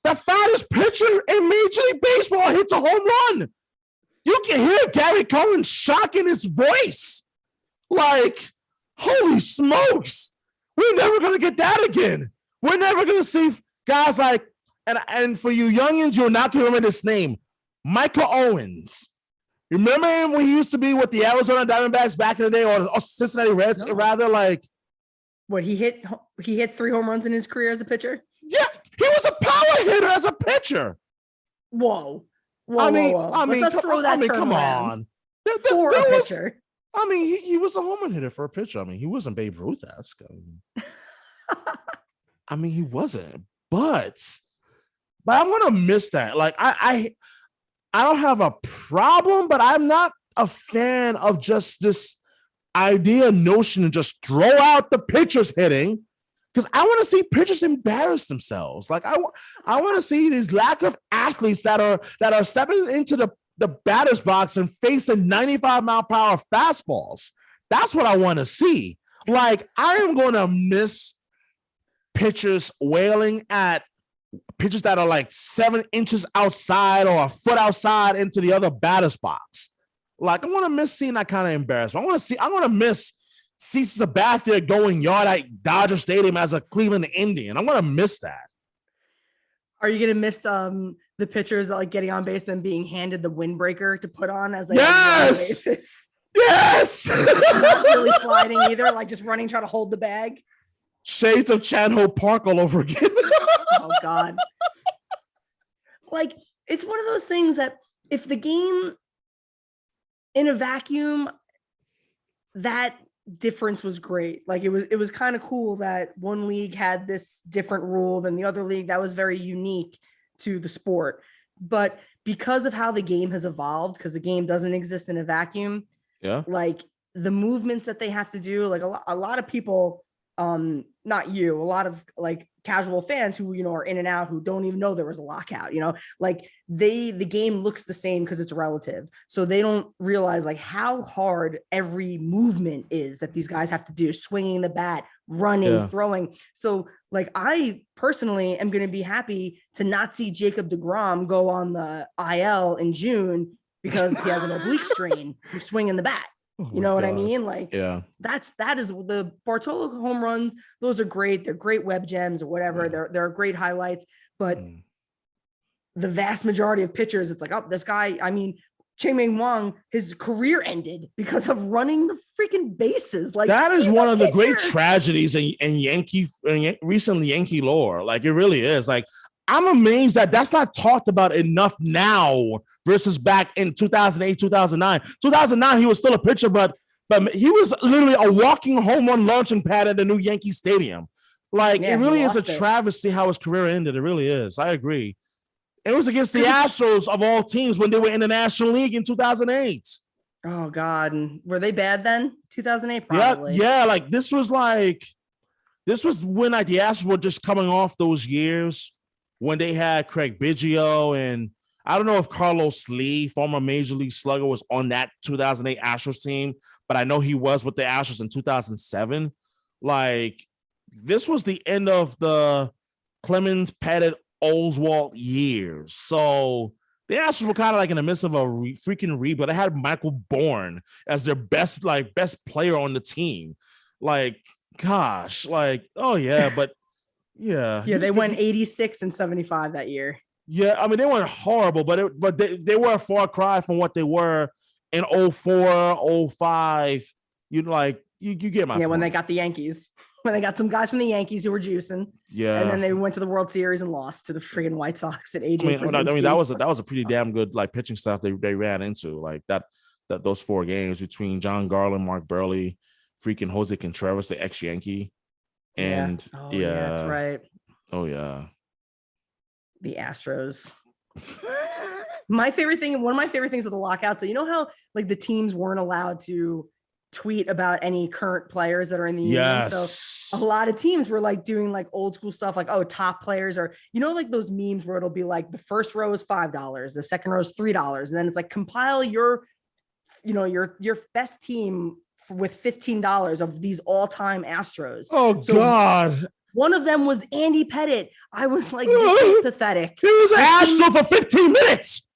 the fattest pitcher in Major League Baseball, hits a home run. You can hear Gary Cohen shock in his voice. Like, holy smokes. We're never going to get that again. We're never going to see guys like, and for you youngins, you'll not remember this name, Michael Owens. Remember him when he used to be with the Arizona Diamondbacks back in the day, or Cincinnati Reds, rather? Like, what, he hit 3 home runs in his career as a pitcher? Yeah, he was a power hitter as a pitcher. Whoa. Let's not throw that term come around. on. For a pitcher. He was a home run hitter for a pitcher. He wasn't Babe Ruth-esque. He wasn't. But I'm gonna miss that. Like, I don't have a problem, but I'm not a fan of just this notion to just throw out the pitchers hitting, because I want to see pitchers embarrass themselves. Like I want to see these lack of athletes that are stepping into the batter's box and facing 95-mile-per-hour fastballs. That's what I want to see. Like, I am going to miss pitchers wailing at pitchers that are like 7 inches outside or a foot outside into the other batter's box. Like, I want to miss seeing that kind of embarrassment. I want to miss Cecil Sabathia going yard at Dodger Stadium as a Cleveland Indian. I'm going to miss that. Are you going to miss the pitchers that like getting on base and being handed the windbreaker to put on as they yes, yes, not really sliding either, like just running, trying to hold the bag. Shades of Chan-Ho Park all over again. Oh God! Like, it's one of those things that if the game in a vacuum, that difference was great. Like it was kind of cool that one league had this different rule than the other league. That was very unique to the sport. But because of how the game has evolved, because the game doesn't exist in a vacuum, like the movements that they have to do, like a lot of people, not you, a lot of like casual fans who, you know, are in and out, who don't even know there was a lockout, you know, like the game looks the same because it's relative. So they don't realize like how hard every movement is that these guys have to do, swinging the bat, running, throwing. So like, I personally am going to be happy to not see Jacob deGrom go on the IL in June because he has an oblique strain from swinging the bat. You know what I mean? Like, that is the Bartolo home runs. Those are great. They're great web gems or whatever. They're great highlights, but the vast majority of pitchers, it's like, oh, this guy, I mean, Cheng-Ming Wang, his career ended because of running the freaking bases. Like, that is one of the great tragedies in recent Yankee lore. Like, it really is. Like, I'm amazed that that's not talked about enough now versus back in 2008, 2009. 2009, he was still a pitcher, but he was literally a walking home run launching pad at the new Yankee Stadium. Like, it really is a travesty how his career ended. It really is. I agree. It was against the Astros of all teams when they were in the National League in 2008. Oh, God. Were they bad then? 2008, probably. Yeah, like, this was when like the Astros were just coming off those years when they had Craig Biggio, and I don't know if Carlos Lee, former Major League Slugger, was on that 2008 Astros team, but I know he was with the Astros in 2007. Like, this was the end of the Clemens, Pettit, Oswalt years. So the Astros were kind of like in the midst of a freaking rebuild. They had Michael Bourne as their best player on the team. Like, gosh, like, oh yeah, but yeah, they went 86 and 75 that year. Yeah, I mean, they weren't horrible, but they were a far cry from what they were in 04, 05. You get my point. When they got the Yankees, when they got some guys from the Yankees who were juicing. Yeah, and then they went to the World Series and lost to the friggin' White Sox at AJ. I mean, that was a pretty damn good like pitching staff they ran into, like that those 4 games between John Garland, Mark Burley, freaking Jose Contreras, the ex-Yankee. And that's right. Oh yeah, the Astros. One of my favorite things of the lockout. So you know how like the teams weren't allowed to tweet about any current players that are in the union. So a lot of teams were like doing like old school stuff, like, oh, top players, or you know, like those memes where it'll be like the first row is $5, the second row is $3, and then it's like compile your best team with $15 of these all-time Astros. Oh, so God. One of them was Andy Pettit. I was like, this is pathetic. He was an Astro for 15 minutes.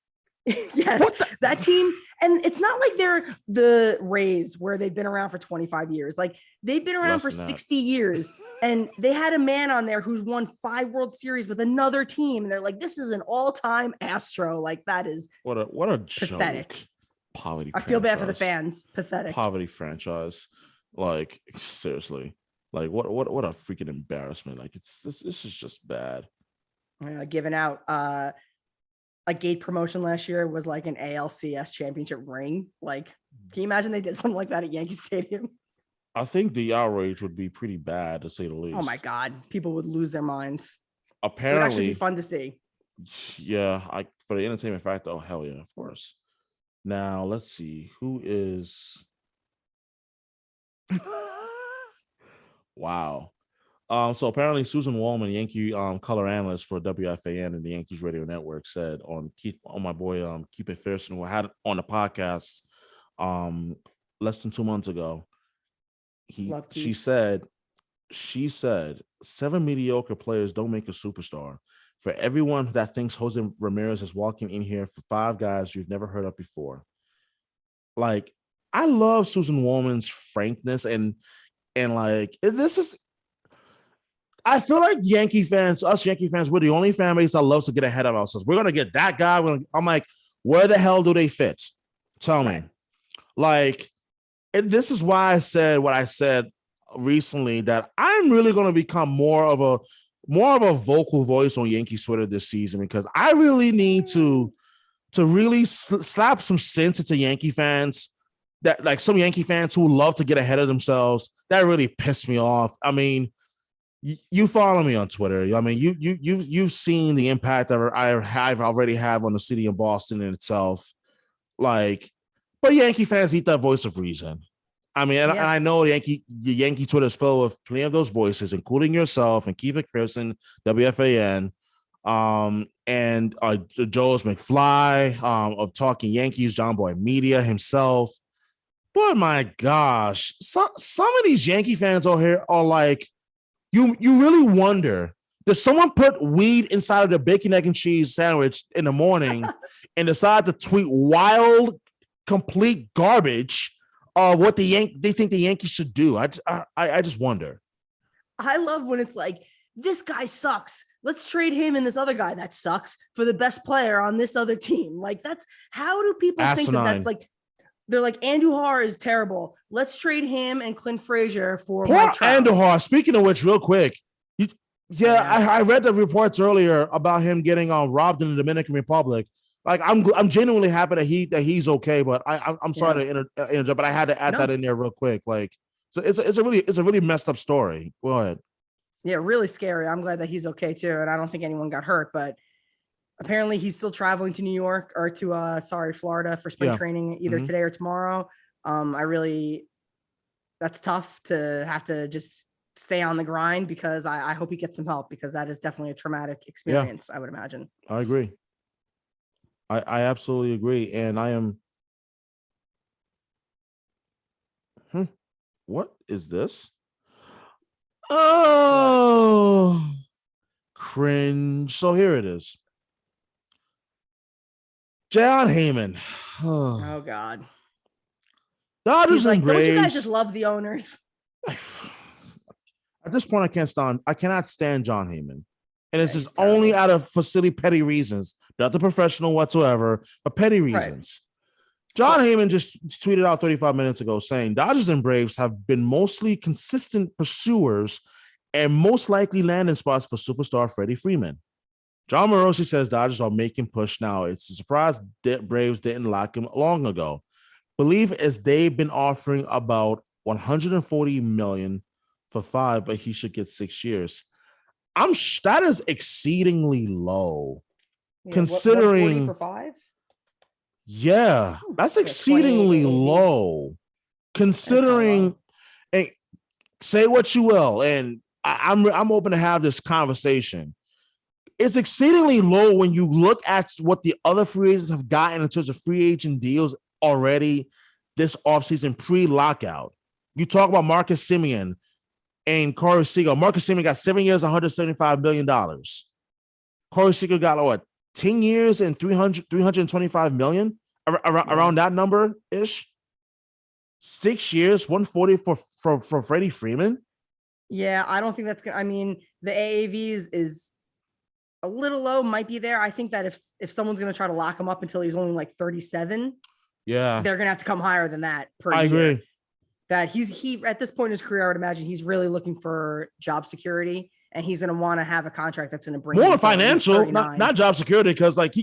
Yes, that team. And it's not like they're the Rays where they've been around for 25 years. Like, they've been around for 60 years. And they had a man on there who's won 5 World Series with another team. And they're like, this is an all-time Astro. Like, that is what a pathetic joke. Poverty. I feel bad for the fans. Pathetic. Poverty franchise. Like, seriously. Like, what a freaking embarrassment. Like, this is just bad. Giving out a gate promotion last year was like an ALCS championship ring. Like, can you imagine they did something like that at Yankee Stadium? I think the outrage would be pretty bad, to say the least. Oh my God. People would lose their minds. Apparently, it would actually be fun to see. Yeah, for the entertainment factor, oh hell yeah, of course. Now let's see who is. Wow. So apparently Susan Wallman, Yankee color analyst for WFAN and the Yankees radio network, said on my boy Keep It Fierce, who had on the podcast less than 2 months ago. She said 7 mediocre players don't make a superstar. For everyone that thinks Jose Ramirez is walking in here for 5 guys you've never heard of before. Like, I love Susan Wallman's frankness and like this is. I feel like us Yankee fans, we're the only fan base that loves to get ahead of ourselves. We're gonna get that guy. I'm like, where the hell do they fit? Tell me. Like, this is why I said what I said recently, that I'm really going to become more of a vocal voice on Yankees Twitter this season, because I really need to really slap some sense into Yankee fans, that like some Yankee fans who love to get ahead of themselves. That really pissed me off. I mean, you follow me on Twitter. I mean, you've seen the impact that I already have on the city of Boston in itself. Like, but Yankee fans need that voice of reason. I mean, and I know Yankee Twitter is filled with plenty of those voices, including yourself and Keith McPherson, WFAN, and Joe's McFly of Talking Yankees, John Boy Media himself. But my gosh, some of these Yankee fans out here are like, you really wonder, does someone put weed inside of the bacon, egg, and cheese sandwich in the morning and decide to tweet wild, complete garbage of what they think the Yankees should do? I just wonder. I love when it's like, this guy sucks. Let's trade him and this other guy that sucks for the best player on this other team. Like, that's how do people think that's like? They're like, Andujar is terrible. Let's trade him and Clint Frazier for Poor Andujar. Speaking of which, real quick, I read the reports earlier about him getting robbed in the Dominican Republic. Like, I'm genuinely happy that he's okay, but I'm sorry to interrupt, but I had to add that in there real quick. Like, so it's a really messed up story. Go ahead. Yeah, really scary. I'm glad that he's okay too, and I don't think anyone got hurt, but apparently he's still traveling to New York or to Florida for spring training either today or tomorrow. That's tough to have to just stay on the grind, because I hope he gets some help, because that is definitely a traumatic experience, I would imagine. I agree. I absolutely agree. And I am. What is this? Oh, cringe. So here it is. John Heyman. Oh God. Dodgers and Braves. Don't you guys just love the owners? At this point, I cannot stand John Heyman. And it's just only out of petty reasons, not the professional whatsoever, but petty reasons. Right. John Heyman just tweeted out 35 minutes ago saying Dodgers and Braves have been mostly consistent pursuers and most likely landing spots for superstar Freddie Freeman. John Morosi says Dodgers are making push now. It's a surprise that Braves didn't lock him long ago. Believe as they've been offering about $140 million for 5, but he should get 6 years. That is exceedingly low, considering for 5. Yeah, that's exceedingly low, considering. And say what you will, and I'm open to have this conversation. It's exceedingly low when you look at what the other free agents have gotten in terms of free agent deals already this offseason pre-lockout. You talk about Marcus Semien and Corey Seager. Marcus Semien got 7 years, $175 million. Corey Seager got what, 10 years and $325 million, around that number ish. 6 years, 140 for Freddie Freeman. Yeah, I don't think that's good. I mean, the AAV is a little low, might be there. I think that if someone's going to try to lock him up until he's only like 37, they're going to have to come higher than that per year. I agree. That he at this point in his career, I would imagine he's really looking for job security, and he's going to want to have a contract that's going to bring more financial, not job security, because like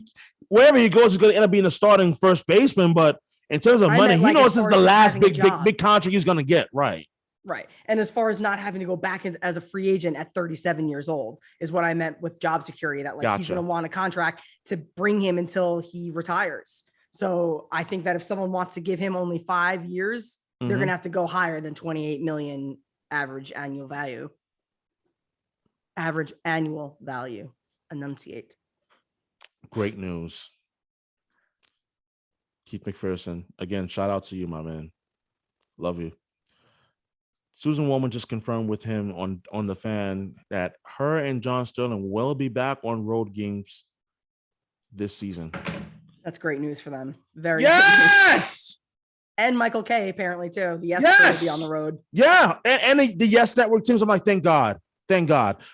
wherever he goes, he's going to end up being a starting first baseman. But in terms of money, he knows this is the last big contract he's going to get. Right. Right. And as far as not having to go back as a free agent at 37 years old is what I meant with job security, that like he's going to want a contract to bring him until he retires. So I think that if someone wants to give him only 5 years, they're going to have to go higher than 28 million average annual value. Average annual value. Enunciate. Great news. Keith McPherson. Again, shout out to you, my man. Love you. Susan Woman just confirmed with him on the Fan that her and John Sterling will be back on road games this season. That's great news for them. Very yes. And Michael K apparently too. The yes will be on the road. Yeah, and the Yes Network teams. I'm like, thank God,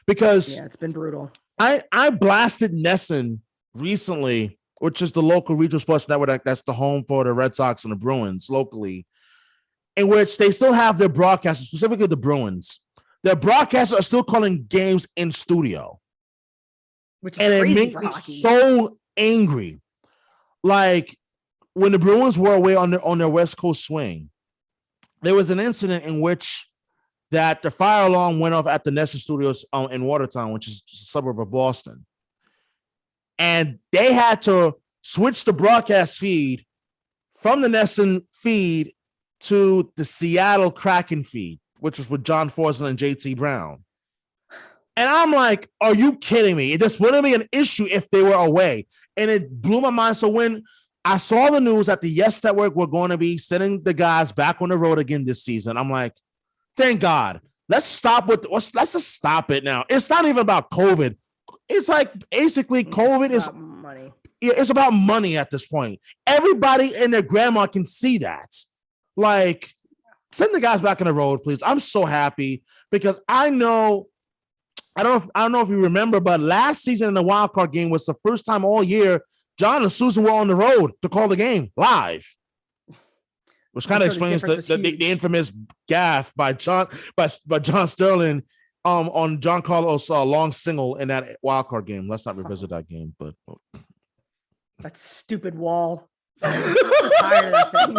because it's been brutal. I blasted Nesson recently, which is the local regional sports network that's the home for the Red Sox and the Bruins locally, in which they still have their broadcasters, specifically the Bruins. Their broadcasters are still calling games in studio, which is crazy for hockey. So angry. Like when the Bruins were away on their West Coast swing, there was an incident in which that the fire alarm went off at the Nesson Studios in Watertown, which is a suburb of Boston. And they had to switch the broadcast feed from the Nesson feed to the Seattle Kraken feed, which was with John Forslund and JT Brown. And I'm like, are you kidding me? This wouldn't be an issue if they were away. And it blew my mind. So when I saw the news that the Yes Network were going to be sending the guys back on the road again this season, I'm like, thank God. Let's just stop it now. It's not even about COVID. It's like basically COVID is money. It's about money at this point. Everybody and their grandma can see that. Like, send the guys back on the road, please. I'm so happy because I don't know if you remember, but last season in the wild card game was the first time all year John and Susan were on the road to call the game live, which kind of explains the infamous gaffe by John Sterling on John Carlos' long single in that wild card game. Let's not revisit that game, but that stupid wall. I'm tired of that thing.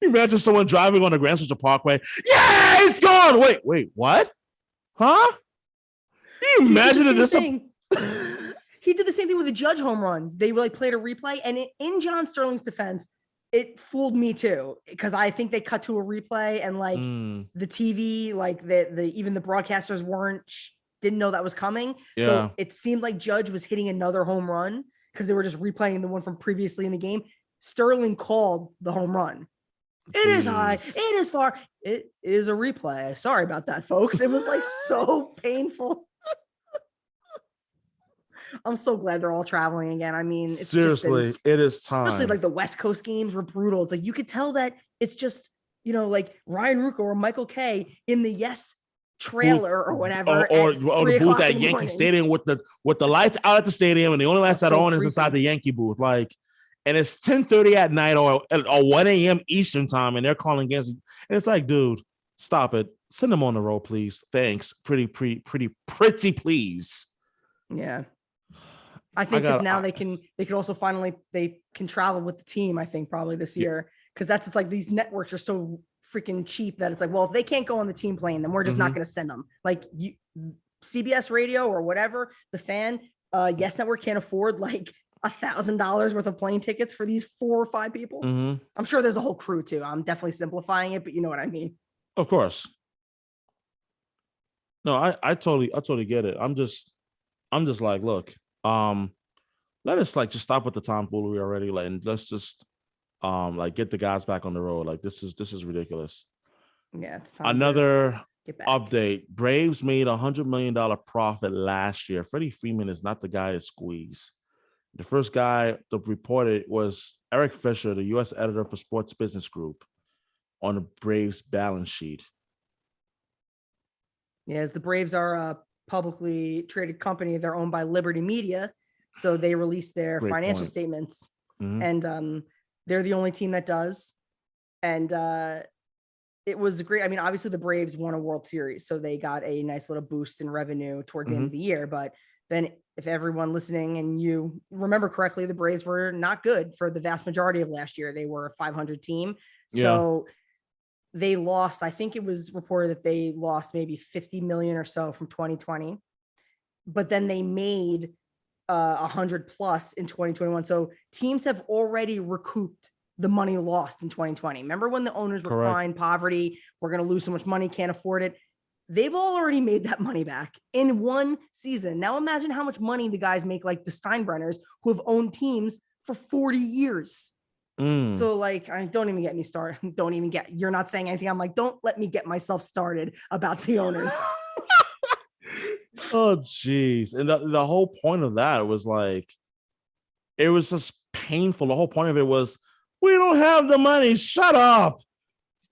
Imagine someone driving on the Grand Central Parkway. Yeah, it's gone. Wait, what? Huh? Can you imagine this? He did the same thing with the Judge home run. They like played a replay, and in John Sterling's defense, it fooled me too because I think they cut to a replay and like the TV, like even the broadcasters didn't know that was coming. Yeah. So it seemed like Judge was hitting another home run because they were just replaying the one from previously in the game. Sterling called the home run. It is high. It is far. It is a replay. Sorry about that, folks. It was like so painful. I'm so glad they're all traveling again. I mean, it's seriously, it is time. Especially like the West Coast games were brutal. It's like you could tell that it's just, like Ryan Ruocco or Michael K in the Yes trailer or whatever, or the booth at Yankee Stadium with the lights out at the stadium and the only lights that are on is inside the Yankee booth. Like, and it's 10:30 at night or 1 a.m. Eastern time, and they're calling games. And it's like, dude, stop it. Send them on the road, please. Thanks. Pretty, please. Yeah. I think because now they can also finally they can travel with the team. I think probably this year because it's like these networks are so freaking cheap that it's like, well, if they can't go on the team plane, then we're just not going to send them. Like CBS Radio or whatever, the Fan, Yes Network can't afford like $1,000 worth of plane tickets for these 4 or 5 people. I'm sure there's a whole crew too. I'm definitely simplifying it, but you know what I mean. Of course. No, I totally get it. I'm just like, look. Let us like just stop with the tomfoolery already. Like, and let's just like get the guys back on the road. Like this is ridiculous. Yeah, it's time. Another update: Braves made $100 million profit last year. Freddie Freeman is not the guy to squeeze. The first guy to report it was Eric Fisher, the U.S. editor for Sports Business Group, on the Braves balance sheet. Yes, the Braves are a publicly traded company. They're owned by Liberty Media, so they release their financial statements, and they're the only team that does. And it was great. I mean, obviously the Braves won a World Series, so they got a nice little boost in revenue towards the end of the year. But then, if everyone listening and you remember correctly, the Braves were not good for the vast majority of last year. They were a 500 team, so they lost, I think it was reported that they lost maybe 50 million or so from 2020, but then they made 100 plus in 2021. So teams have already recouped the money lost in 2020. Remember when the owners were crying poverty, we're going to lose so much money, can't afford it. They've already made that money back in one season. Now imagine how much money the guys make, like the Steinbrenners, who have owned teams for 40 years. So like, I don't even get me started. You're not saying anything. I'm like, don't let me get myself started about the owners. Oh, geez. And the whole point of that was like, it was just painful. The whole point of it was, we don't have the money. Shut up.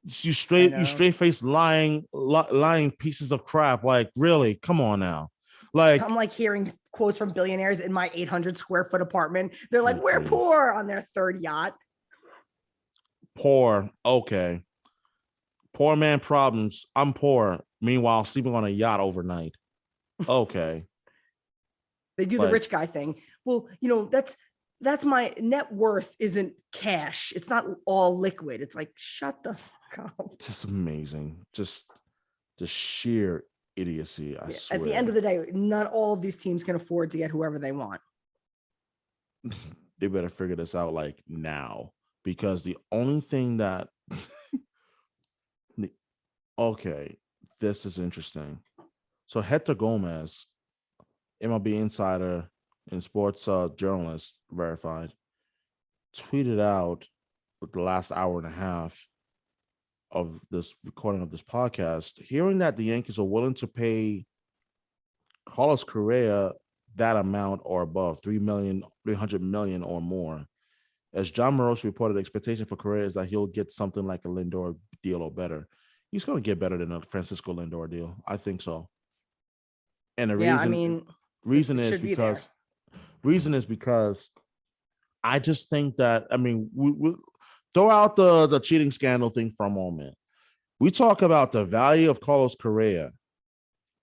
You straight faced lying pieces of crap. Like, really? Come on now. Like, I'm like hearing quotes from billionaires in my 800 square foot apartment. They're like, we're poor on their third yacht. Poor. Okay. Poor man problems. I'm poor. Meanwhile, sleeping on a yacht overnight. Okay. They do the rich guy thing. Well, that's my net worth isn't cash. It's not all liquid. It's like, shut the fuck up. Just amazing. Just the sheer idiocy. I swear. At the end of the day, not all of these teams can afford to get whoever they want. They better figure this out like now, because the only thing that okay, this is interesting. So Hector Gomez, MLB insider and sports journalist verified, tweeted out the last hour and a half of this recording of this podcast, hearing that the Yankees are willing to pay Carlos Correa that amount or above, $300 million or more. As John Morosi reported, the expectation for Correa is that he'll get something like a Lindor deal or better. He's going to get better than a Francisco Lindor deal. I think so. And the reason is because I just think that, we throw out the cheating scandal thing for a moment. We talk about the value of Carlos Correa.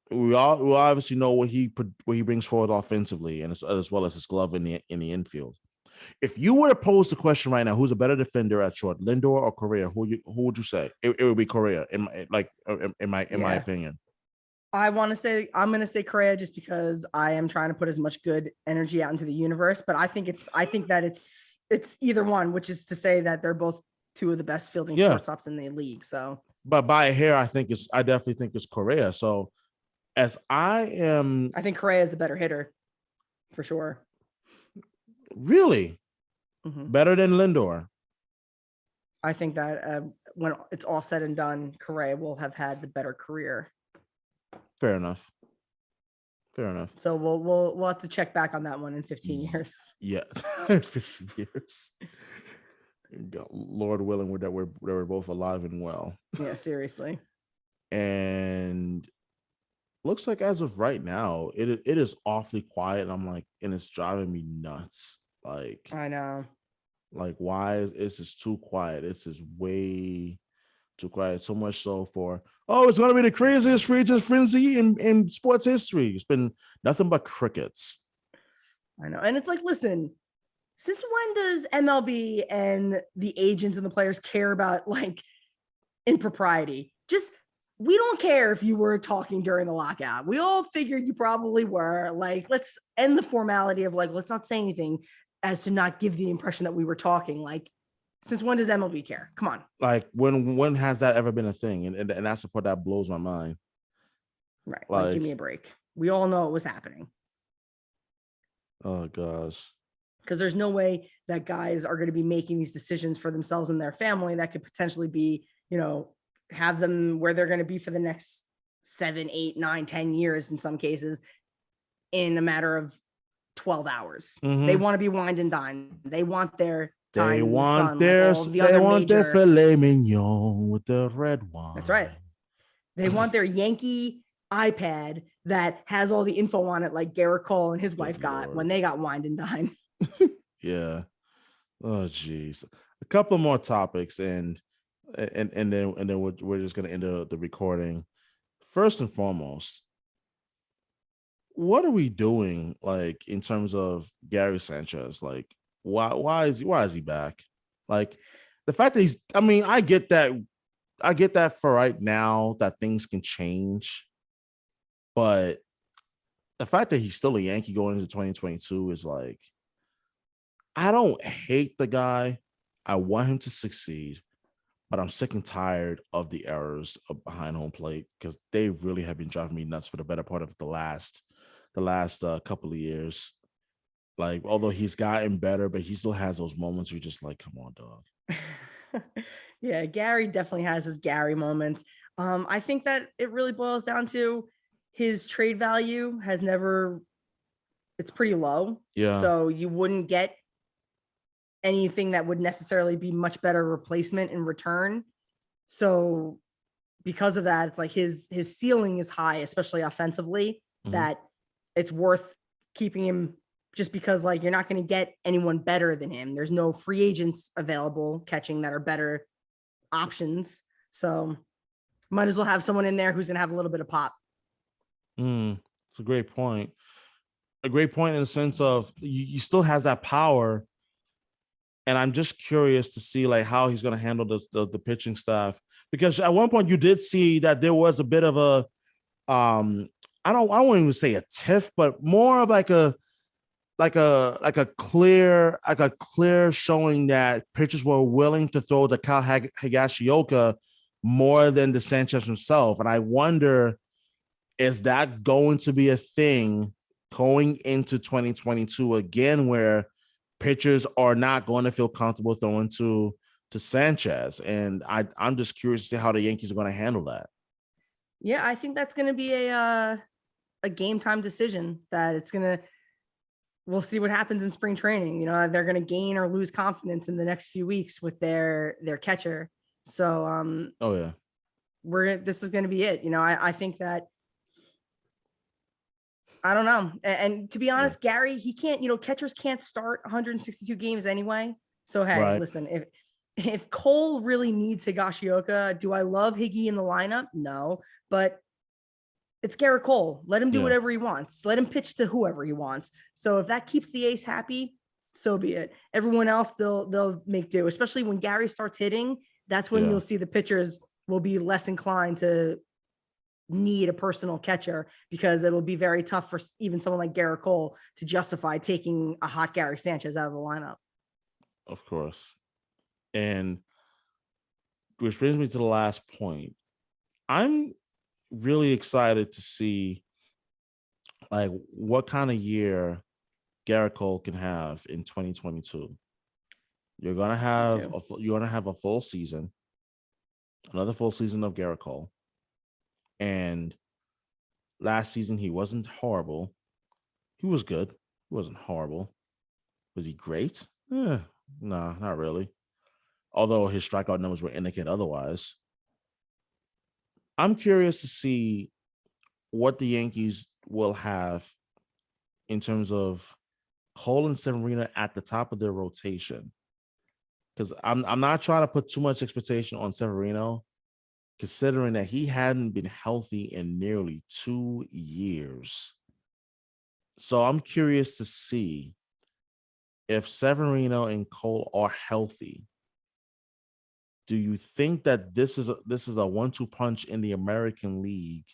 We obviously know what he brings forward offensively, and as well as his glove in the infield. If you were to pose the question right now, who's a better defender at short, Lindor or Correa? Who would you say? It would be Correa, in my opinion. I'm going to say Correa just because I am trying to put as much good energy out into the universe, but I think that it's either one, which is to say that they're both two of the best fielding shortstops in the league. So, but by a hair, I definitely think it's Correa. So, I think Correa is a better hitter for sure. Really? Mm-hmm. Better than Lindor? I think that when it's all said and done, Correa will have had the better career. Fair enough. So we'll have to check back on that one in 15 years. Yeah, 15 years. Lord willing, that we're both alive and well. Yeah, seriously. And looks like as of right now, it is awfully quiet. And I'm like, and it's driving me nuts. Like, I know. Like, why is this too quiet? It's just way too quiet. So much so it's going to be the craziest free agent frenzy in sports history. It's been nothing but crickets. I know. And it's like, listen, since when does MLB and the agents and the players care about like impropriety? We don't care if you were talking during the lockout. We all figured you probably were. Like, let's end the formality of like, let's not say anything as to not give the impression that we were talking. Like, since when does MLB care? Come on. Like, when has that ever been a thing? And that's the part that blows my mind. Right. Like, give me a break. We all know it was happening. Oh, gosh. Because there's no way that guys are going to be making these decisions for themselves and their family that could potentially be, have them where they're going to be for the next 7, 8, 9, 10 years in some cases in a matter of 12 hours. Mm-hmm. They want to be wined and dined. They want their time. They want their filet mignon with the red wine. That's right. They want their Yankee iPad that has all the info on it, like Garrett Cole and his wife got when they got wined and dined. Yeah. Oh, geez. A couple more topics, and then we're just gonna end the recording. First and foremost, what are we doing, like, in terms of Gary Sanchez? Like, why is he back? Like, the fact that I get that I get that for right now that things can change, but the fact that he's still a Yankee going into 2022 is like, I don't hate the guy. I want him to succeed, but I'm sick and tired of the errors of behind home plate because they really have been driving me nuts for the better part of the last couple of years. Like, although he's gotten better, but he still has those moments where you're just like, come on, dog. Yeah, Gary definitely has his Gary moments. I think that it really boils down to his trade value has never, it's pretty low. Yeah. So you wouldn't get anything that would necessarily be much better replacement in return. So because of that, it's like his ceiling is high, especially offensively, that it's worth keeping him just because like you're not going to get anyone better than him. There's no free agents available catching that are better options. So might as well have someone in there who's going to have a little bit of pop. It's a great point. A great point in the sense of you still has that power. And I'm just curious to see like how he's going to handle the pitching staff, because at one point you did see that there was a bit of a I won't even say a tiff, but more of like a clear showing that pitchers were willing to throw the Kyle Higashioka more than the Sanchez himself. And I wonder, is that going to be a thing going into 2022 again, where pitchers are not going to feel comfortable throwing to Sanchez? And I'm just curious to see how the Yankees are going to handle that. Yeah, I think that's going to be a game time decision that it's going to, we'll see what happens in spring training. You know, they're going to gain or lose confidence in the next few weeks with their catcher. So, oh yeah, this is going to be it. You know, I think that, I don't know. And to be honest, yeah. Gary, he can't, catchers can't start 162 games anyway. So, hey, listen, if Cole really needs Higashioka, do I love Higgy in the lineup? No, but it's Garrett Cole. Let him do whatever he wants. Let him pitch to whoever he wants. So if that keeps the ace happy, so be it. Everyone else, they'll make do, especially when Gary starts hitting. That's when you'll see the pitchers will be less inclined to need a personal catcher, because it'll be very tough for even someone like Garrett Cole to justify taking a hot Gary Sanchez out of the lineup. Of course. And which brings me to the last point. I'm really excited to see like what kind of year Garrett Cole can have in 2022. You're gonna have a full season, another full season of Garrett Cole. And last season he wasn't horrible. He was good. He wasn't horrible. Was he great? No, not really. Although his strikeout numbers would indicate otherwise. I'm curious to see what the Yankees will have in terms of Cole and Severino at the top of their rotation. Because I'm not trying to put too much expectation on Severino, considering that he hadn't been healthy in nearly 2 years. So I'm curious to see if Severino and Cole are healthy. Do you think that this is a 1-2 punch in the American League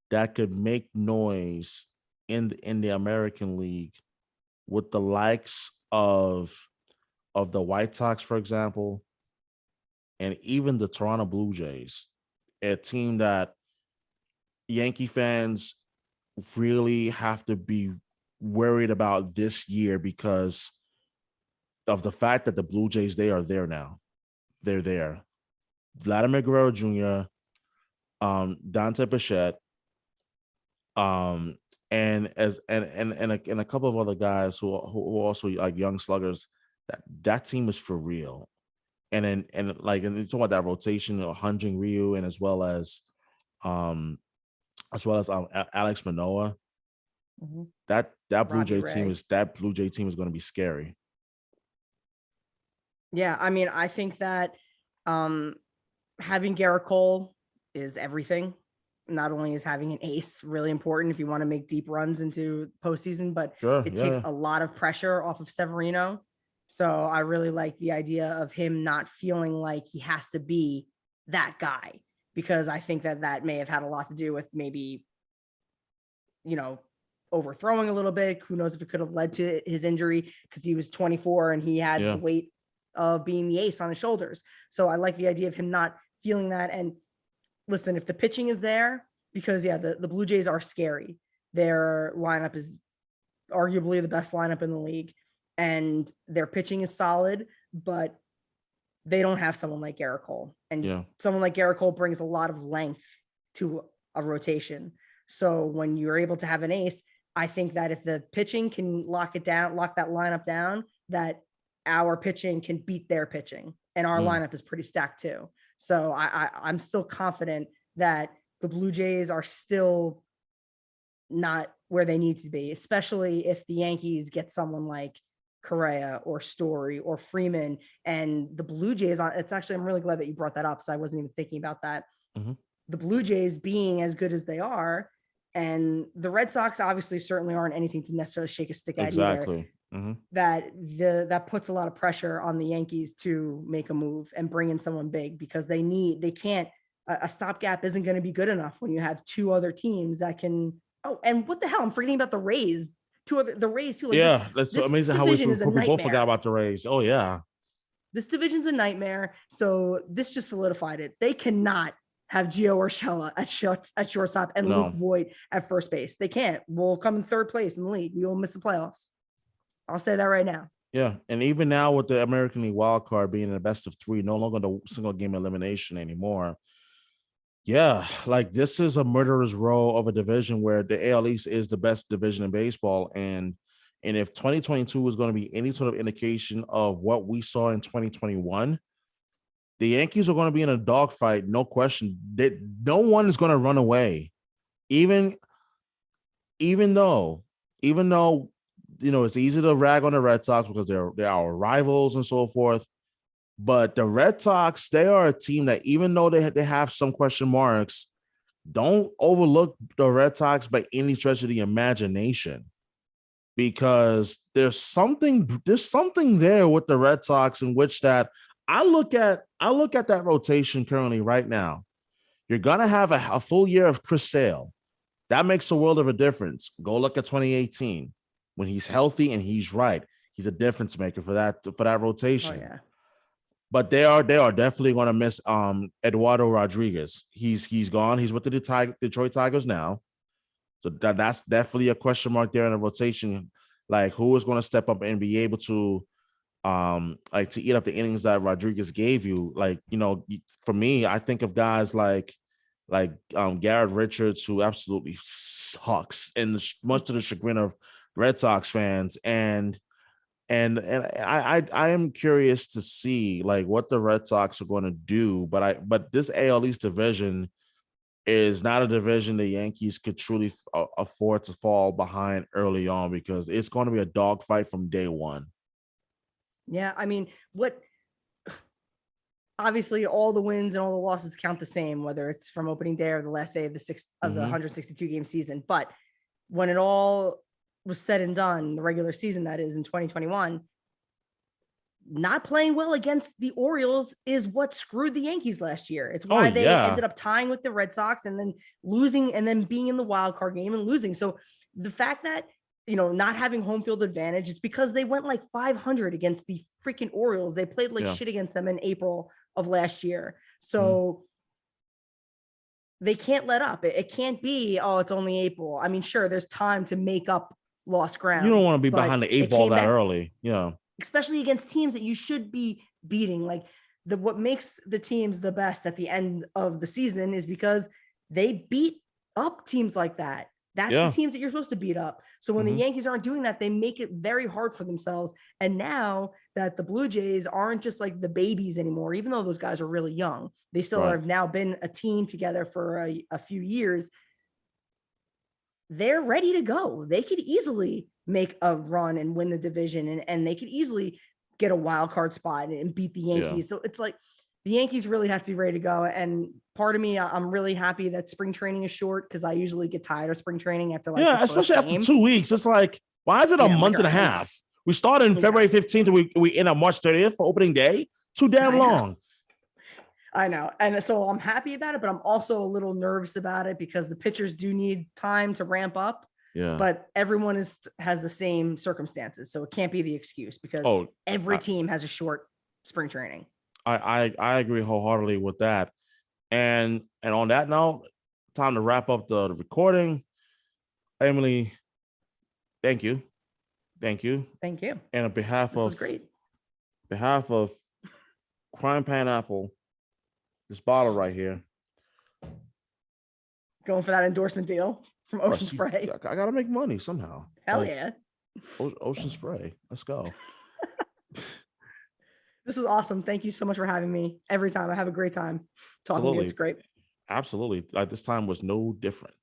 that could make noise in the American League with the likes of the White Sox, for example, and even the Toronto Blue Jays, a team that Yankee fans really have to be worried about this year because of the fact that the Blue Jays, they are there now. They're there. Vladimir Guerrero Jr., Dante Bichette, and a couple of other guys who also like young sluggers. That team is for real. And you talk about that rotation of Hyun-Jin Ryu, and as well as Alex Manoah. Mm-hmm. That Blue Jay team is going to be scary. Yeah, I mean, I think that having Garrett Cole is everything. Not only is having an ace really important if you want to make deep runs into postseason, but it takes a lot of pressure off of Severino. So I really like the idea of him not feeling like he has to be that guy, because I think that may have had a lot to do with maybe, overthrowing a little bit. Who knows if it could have led to his injury, because he was 24 and he had the weight of being the ace on his shoulders. So I like the idea of him not feeling that. And listen, if the pitching is there, because the Blue Jays are scary. Their lineup is arguably the best lineup in the league, and their pitching is solid, but they don't have someone like Garrett Cole. And someone like Garrett Cole brings a lot of length to a rotation. So when you're able to have an ace, I think that if the pitching can lock that lineup down, that our pitching can beat their pitching, and our lineup is pretty stacked too. So I'm still confident that the Blue Jays are still not where they need to be, especially if the Yankees get someone like Correa or Story or Freeman. And the Blue Jays, I'm really glad that you brought that up, because I wasn't even thinking about that. Mm-hmm. The Blue Jays being as good as they are, and the Red Sox obviously certainly aren't anything to necessarily shake a stick at either. Mm-hmm. That puts a lot of pressure on the Yankees to make a move and bring in someone big, because they can't, a stopgap isn't going to be good enough when you have two other teams that can. Oh, and what the hell? I'm forgetting about the Rays. The Rays too. Like that's so amazing how we both forgot about the Rays. Oh yeah. This division's a nightmare. So this just solidified it. They cannot have Gio Urshela at shortstop and Luke Voit at first base. They can't. We'll come in third place in the league. We will miss the playoffs. I'll say that right now. Yeah, and even now with the American League wild card being in the best of three, no longer the single game elimination anymore. Yeah, like this is a murderer's row of a division where the AL East is the best division in baseball. And if 2022 is going to be any sort of indication of what we saw in 2021, the Yankees are going to be in a dogfight, no question. That no one is going to run away, even though it's easy to rag on the Red Sox because they're our rivals and so forth. But the Red Sox, they are a team that, even though they have some question marks, don't overlook the Red Sox by any stretch of the imagination, because there's something there with the Red Sox in which that I look at that rotation currently right now. You're gonna have a full year of Chris Sale. That makes a world of a difference. Go look at 2018 when he's healthy and he's right. He's a difference maker for that rotation. Oh, yeah. But they are definitely going to miss Eduardo Rodriguez. He's gone. He's with the Detroit Tigers now. So that's definitely a question mark there in the rotation. Like, who is going to step up and be able to to eat up the innings that Rodriguez gave you? Like, for me, I think of guys like Garrett Richards, who absolutely sucks, and much to the chagrin of Red Sox fans. And I am curious to see like what the Red Sox are going to do, but this AL East division is not a division the Yankees could truly afford to fall behind early on, because it's going to be a dogfight from day one. Yeah, I mean, obviously all the wins and all the losses count the same, whether it's from opening day or the last day of the 162 game season. But when it all was said and done, the regular season, that is in 2021, not playing well against the Orioles is what screwed the Yankees last year. It's why they ended up tying with the Red Sox and then losing, and then being in the wild card game and losing. So the fact that, not having home field advantage, it's because they went like 500 against the freaking Orioles. They played like shit against them in April of last year. So they can't let up. It can't be, it's only April. I mean, sure, there's time to make up lost ground. You don't want to be behind the eight ball that early. Yeah. Especially against teams that you should be beating. Like what makes the teams the best at the end of the season is because they beat up teams like that. That's the teams that you're supposed to beat up. So when the Yankees aren't doing that, they make it very hard for themselves. And now that the Blue Jays aren't just like the babies anymore, even though those guys are really young, they still have now been a team together for a few years. They're ready to go. They could easily make a run and win the division, and they could easily get a wild card spot and beat the Yankees. So it's like the Yankees really have to be ready to go. And part of me, I'm really happy that spring training is short, because I usually get tired of spring training after especially after 2 weeks. It's like, why is it a month and a half? We started in February 15th and we end on March 30th for opening day. Too damn long. I know. And so I'm happy about it, but I'm also a little nervous about it because the pitchers do need time to ramp up. Yeah. But everyone has the same circumstances. So it can't be the excuse because every team has a short spring training. I agree wholeheartedly with that. And on that note, time to wrap up the recording. Emily, thank you. Thank you. And on behalf of Crime Pineapple, this bottle right here. Going for that endorsement deal from Ocean Spray. I gotta make money somehow. Hell yeah. Ocean Spray. Let's go. This is awesome. Thank you so much for having me. Every time I have a great time talking to you. It's great. Absolutely. Like this time was no different.